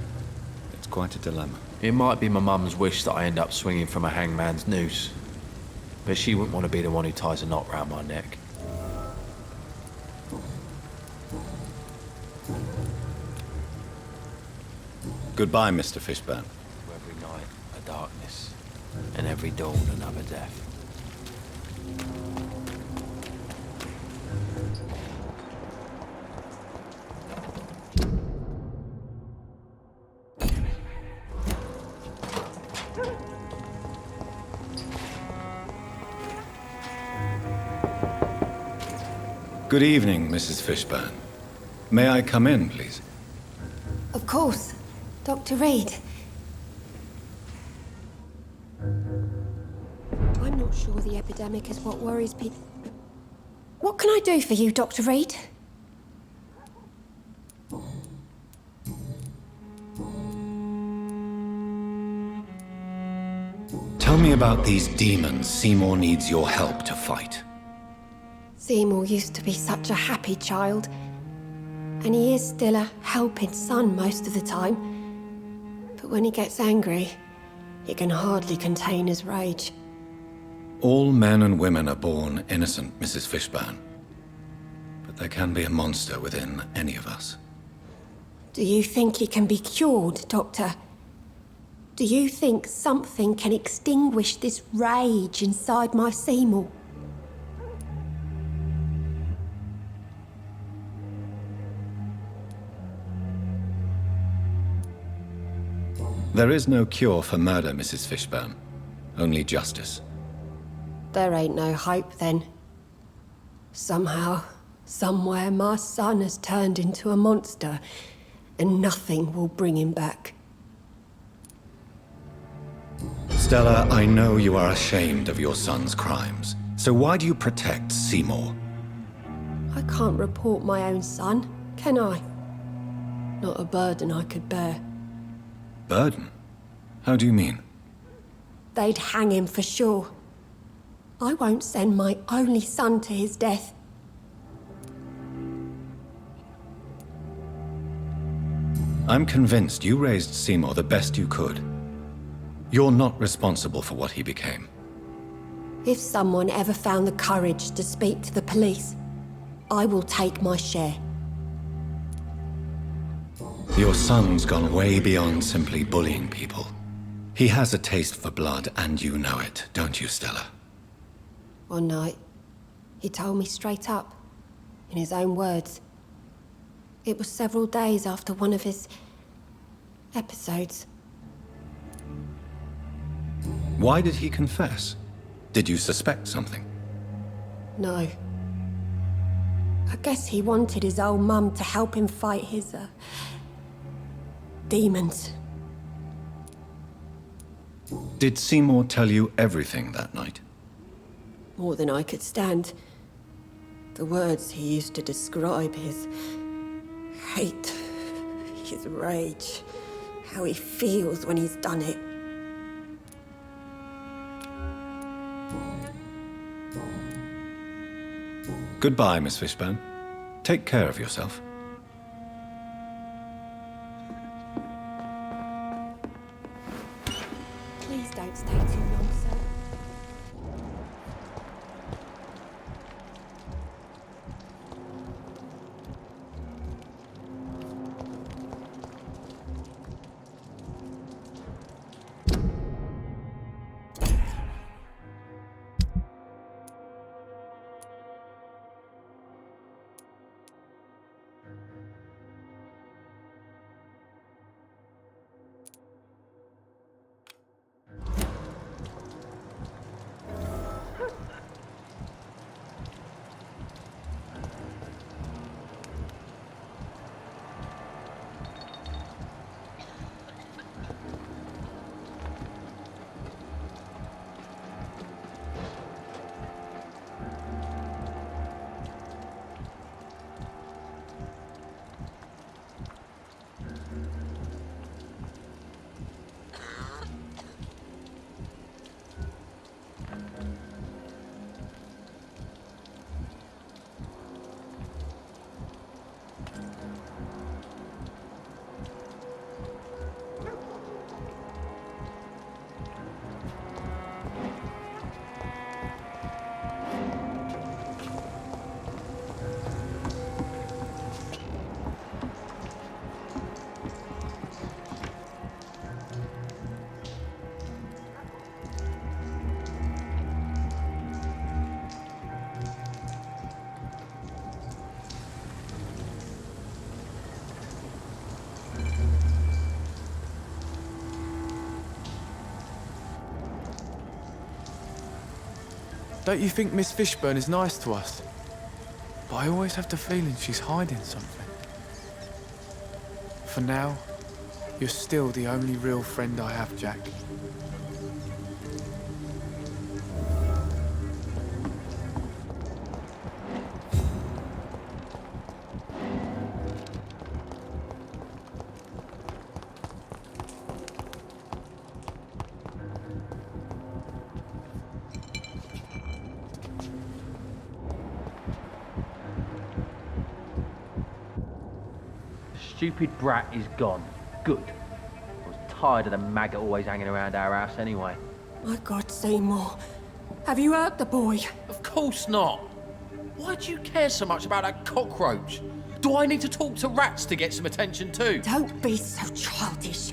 It's quite a dilemma. It might be my mum's wish that I end up swinging from a hangman's noose. But she wouldn't want to be the one who ties a knot round my neck. Goodbye, Mr. Fishburn. Every night, a darkness, and every dawn, another death. Good evening, Mrs. Fishburn. May I come in, please? Of course. Dr. Reid. I'm not sure the epidemic is what worries people. What can I do for you, Dr. Reid? Tell me about these demons Seymour needs your help to fight. Seymour used to be such a happy child. And he is still a helping son most of the time. But when he gets angry, he can hardly contain his rage. All men and women are born innocent, Mrs. Fishburn. But there can be a monster within any of us. Do you think he can be cured, Doctor? Do you think something can extinguish this rage inside my Seymour? There is no cure for murder, Mrs. Fishburn. Only justice. There ain't no hope, then. Somehow, somewhere, my son has turned into a monster, and nothing will bring him back. Stella, I know you are ashamed of your son's crimes. So why do you protect Seymour? I can't report my own son, can I? Not a burden I could bear. Burden? How do you mean? They'd hang him for sure. I won't send my only son to his death. I'm convinced you raised Seymour the best you could. You're not responsible for what he became. If someone ever found the courage to speak to the police, I will take my share. Your son's gone way beyond simply bullying people. He has a taste for blood, and you know it, don't you, Stella? One night, he told me straight up, in his own words. It was several days after one of his episodes. Why did he confess? Did you suspect something? No. I guess he wanted his old mum to help him fight his, demons. Did Seymour tell you everything that night? More than I could stand. The words he used to describe his hate, his rage, how he feels when he's done it. Goodbye, Miss Fishburn. Take care of yourself. Please don't stay too long, sir. Don't you think Miss Fishburn is nice to us? But I always have the feeling she's hiding something. For now, you're still the only real friend I have, Jack. Stupid brat is gone. Good. I was tired of the maggot always hanging around our house anyway. My God, Seymour. Have you hurt the boy? Of course not. Why do you care so much about that cockroach? Do I need to talk to rats to get some attention too? Don't be so childish.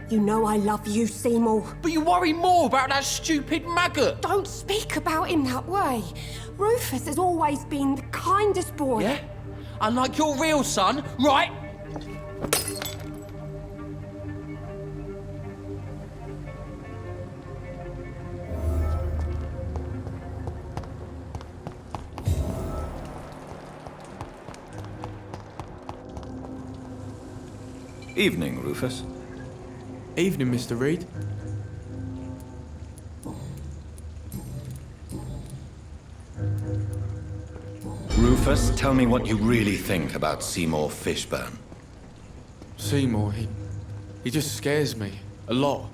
You know I love you, Seymour. But you worry more about that stupid maggot. Don't speak about him that way. Rufus has always been the kindest boy. Yeah? Unlike your real son, right? Evening, Rufus. Evening, Mr. Reid. Rufus, tell me what you really think about Seymour Fishburn. Seymour, he just scares me. A lot.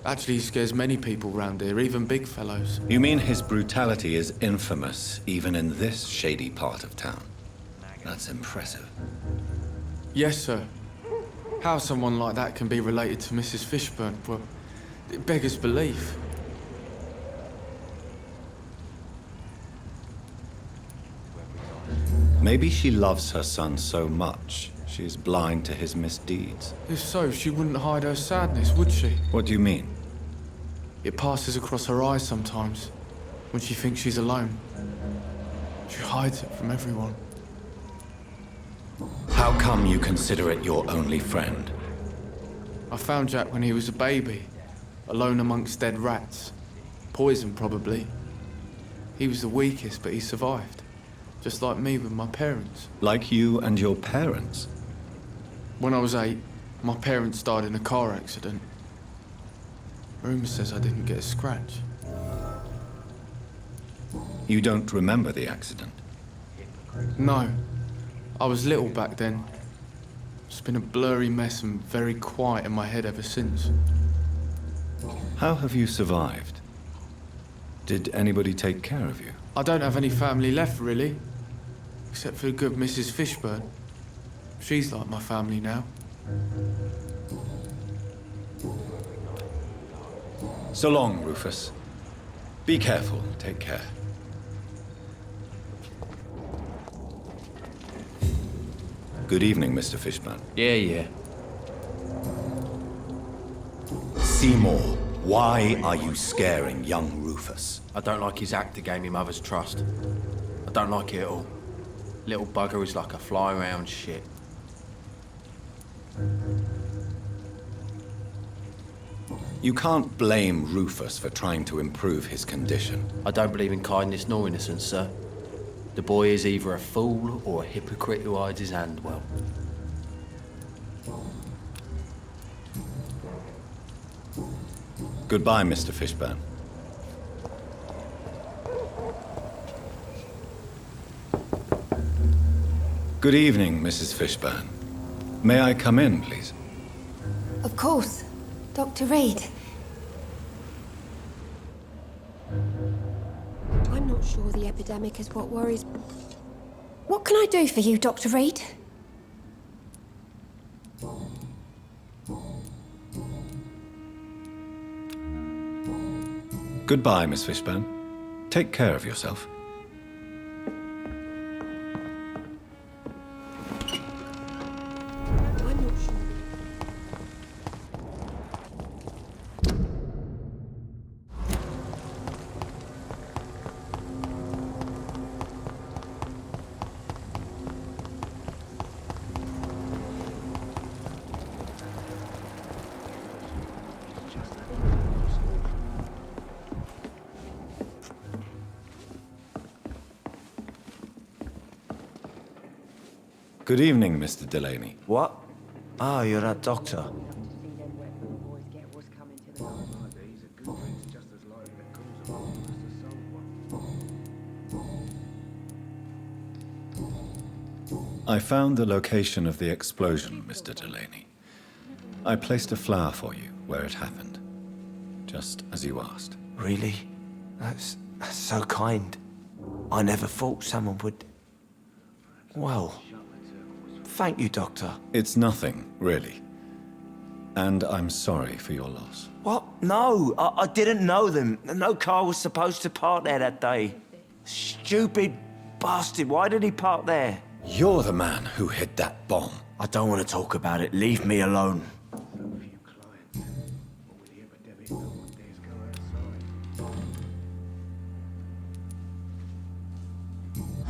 Actually, he scares many people round here, even big fellows. You mean his brutality is infamous, even in this shady part of town? That's impressive. Yes, sir. How someone like that can be related to Mrs. Fishburn, well, it beggars belief. Maybe she loves her son so much, she is blind to his misdeeds. If so, she wouldn't hide her sadness, would she? What do you mean? It passes across her eyes sometimes, when she thinks she's alone. She hides it from everyone. How come you consider it your only friend? I found Jack when he was a baby, alone amongst dead rats. Poison, probably. He was the weakest, but he survived. Just like me with my parents. Like you and your parents? When I was 8, my parents died in a car accident. Rumour says I didn't get a scratch. You don't remember the accident? No. I was little back then. It's been a blurry mess and very quiet in my head ever since. How have you survived? Did anybody take care of you? I don't have any family left, really. Except for the good Mrs. Fishburn. She's like my family now. So long, Rufus. Be careful. Take care. Good evening, Mr. Fishburn. Yeah. Seymour, why are you scaring young Rufus? I don't like his act to gain me mother's trust. I don't like it at all. Little bugger is like a fly around shit. You can't blame Rufus for trying to improve his condition. I don't believe in kindness nor innocence, sir. The boy is either a fool or a hypocrite who hides his hand well. Goodbye, Mr. Fishburn. Good evening, Mrs. Fishburn. May I come in, please? Of course. Dr. Reid. I'm not sure the epidemic is what worries... What can I do for you, Dr. Reid? Goodbye, Miss Fishburn. Take care of yourself. Good evening, Mr. Delaney. What? Oh, you're that doctor. I found the location of the explosion, Mr. Delaney. I placed a flower for you where it happened, just as you asked. Really? That's so kind. I never thought someone would... Well, thank you, Doctor. It's nothing, really. And I'm sorry for your loss. What? No, I didn't know them. No car was supposed to park there that day. Stupid bastard, why did he park there? You're the man who hid that bomb. I don't want to talk about it. Leave me alone.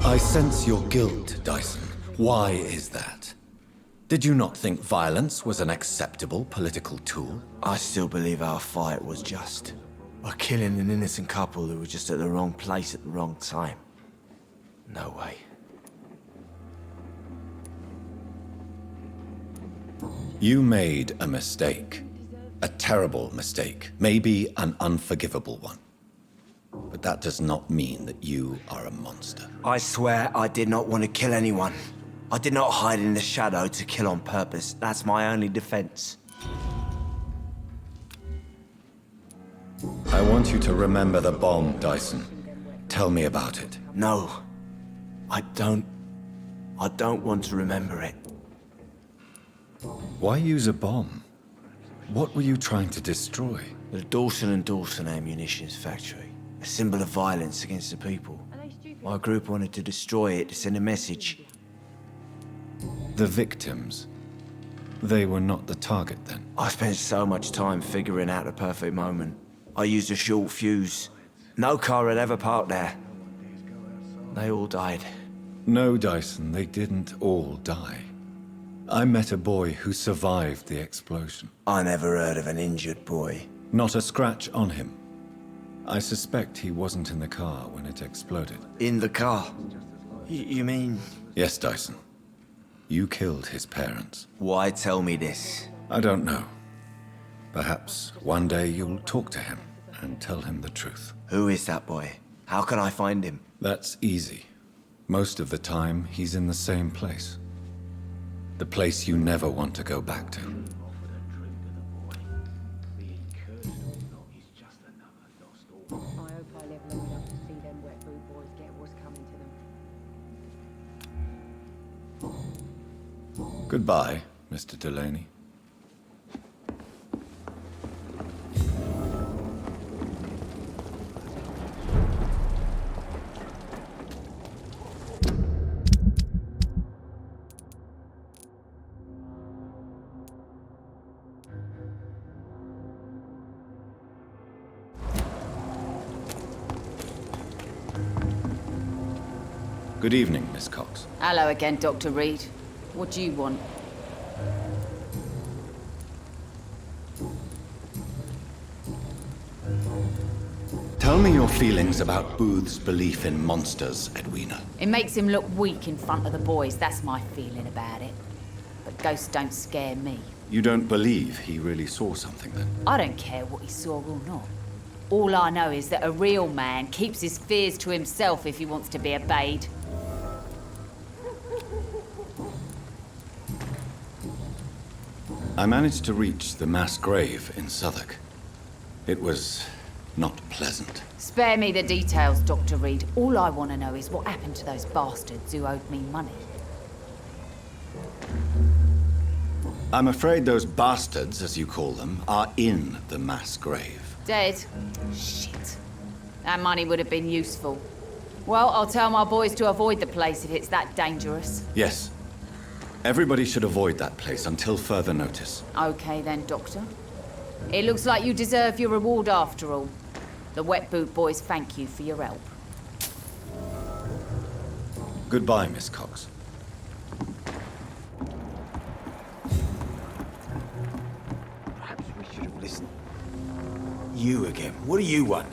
I sense your guilt, Dyson. Why is that? Did you not think violence was an acceptable political tool? I still believe our fight was just. By killing an innocent couple who were just at the wrong place at the wrong time. No way. You made a mistake. A terrible mistake. Maybe an unforgivable one. But that does not mean that you are a monster. I swear I did not want to kill anyone. I did not hide in the shadow to kill on purpose. That's my only defense. I want you to remember the bomb, Dyson. Tell me about it. No. I don't want to remember it. Why use a bomb? What were you trying to destroy? The Dawson & Dawson ammunitions factory. A symbol of violence against the people. My group wanted to destroy it to send a message. The victims. They were not the target then. I spent so much time figuring out the perfect moment. I used a short fuse. No car had ever parked there. They all died. No, Dyson, they didn't all die. I met a boy who survived the explosion. I never heard of an injured boy. Not a scratch on him. I suspect he wasn't in the car when it exploded. In the car? You mean... Yes, Dyson. You killed his parents. Why tell me this? I don't know. Perhaps one day you'll talk to him and tell him the truth. Who is that boy? How can I find him? That's easy. Most of the time, he's in the same place. The place you never want to go back to. Goodbye, Mr. Delaney. Good evening, Miss Cox. Hello again, Dr. Reid. What do you want? Tell me your feelings about Booth's belief in monsters, Edwina. It makes him look weak in front of the boys. That's my feeling about it. But ghosts don't scare me. You don't believe he really saw something, then? I don't care what he saw or not. All I know is that a real man keeps his fears to himself if he wants to be obeyed. I managed to reach the mass grave in Southwark. It was not pleasant. Spare me the details, Dr. Reid. All I want to know is what happened to those bastards who owed me money. I'm afraid those bastards, as you call them, are in the mass grave. Dead? Shit. That money would have been useful. Well, I'll tell my boys to avoid the place if it's that dangerous. Yes. Everybody should avoid that place until further notice. Okay then, Doctor. It looks like you deserve your reward after all. The Wet Boot Boys thank you for your help. Goodbye, Miss Cox. Perhaps we should have listened. You again. What do you want?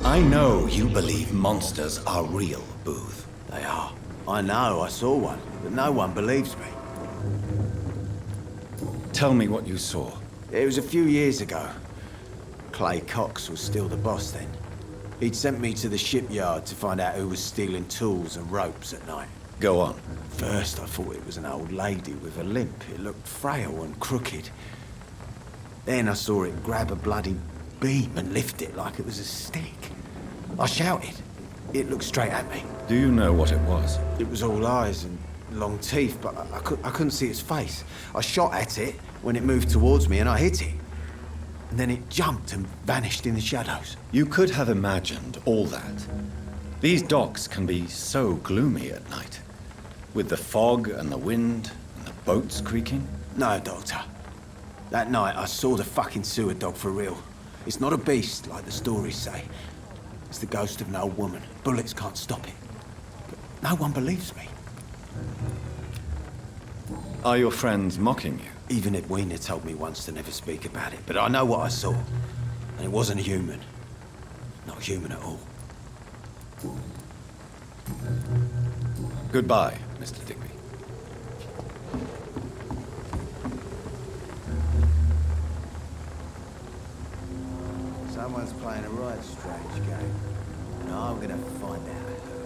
I know you believe monsters are real, Booth. They are. I know, I saw one, but no one believes me. Tell me what you saw. It was a few years ago. Clay Cox was still the boss then. He'd sent me to the shipyard to find out who was stealing tools and ropes at night. Go on. First, I thought it was an old lady with a limp. It looked frail and crooked. Then I saw it grab a bloody beam and lift it like it was a stick. I shouted. It looked straight at me. Do you know what it was? It was all eyes and long teeth, but I couldn't see its face. I shot at it when it moved towards me and I hit it. And then it jumped and vanished in the shadows. You could have imagined all that. These docks can be so gloomy at night. With the fog and the wind and the boats creaking. No, Doctor. That night I saw the fucking sewer dog for real. It's not a beast like the stories say. It's the ghost of an old woman. Bullets can't stop it. But no one believes me. Are your friends mocking you? Even Edwina told me once to never speak about it, but I know what I saw. And it wasn't a human. Not human at all. Goodbye, Mr. Digby. Someone's playing a right strange game. And I'm gonna find out who.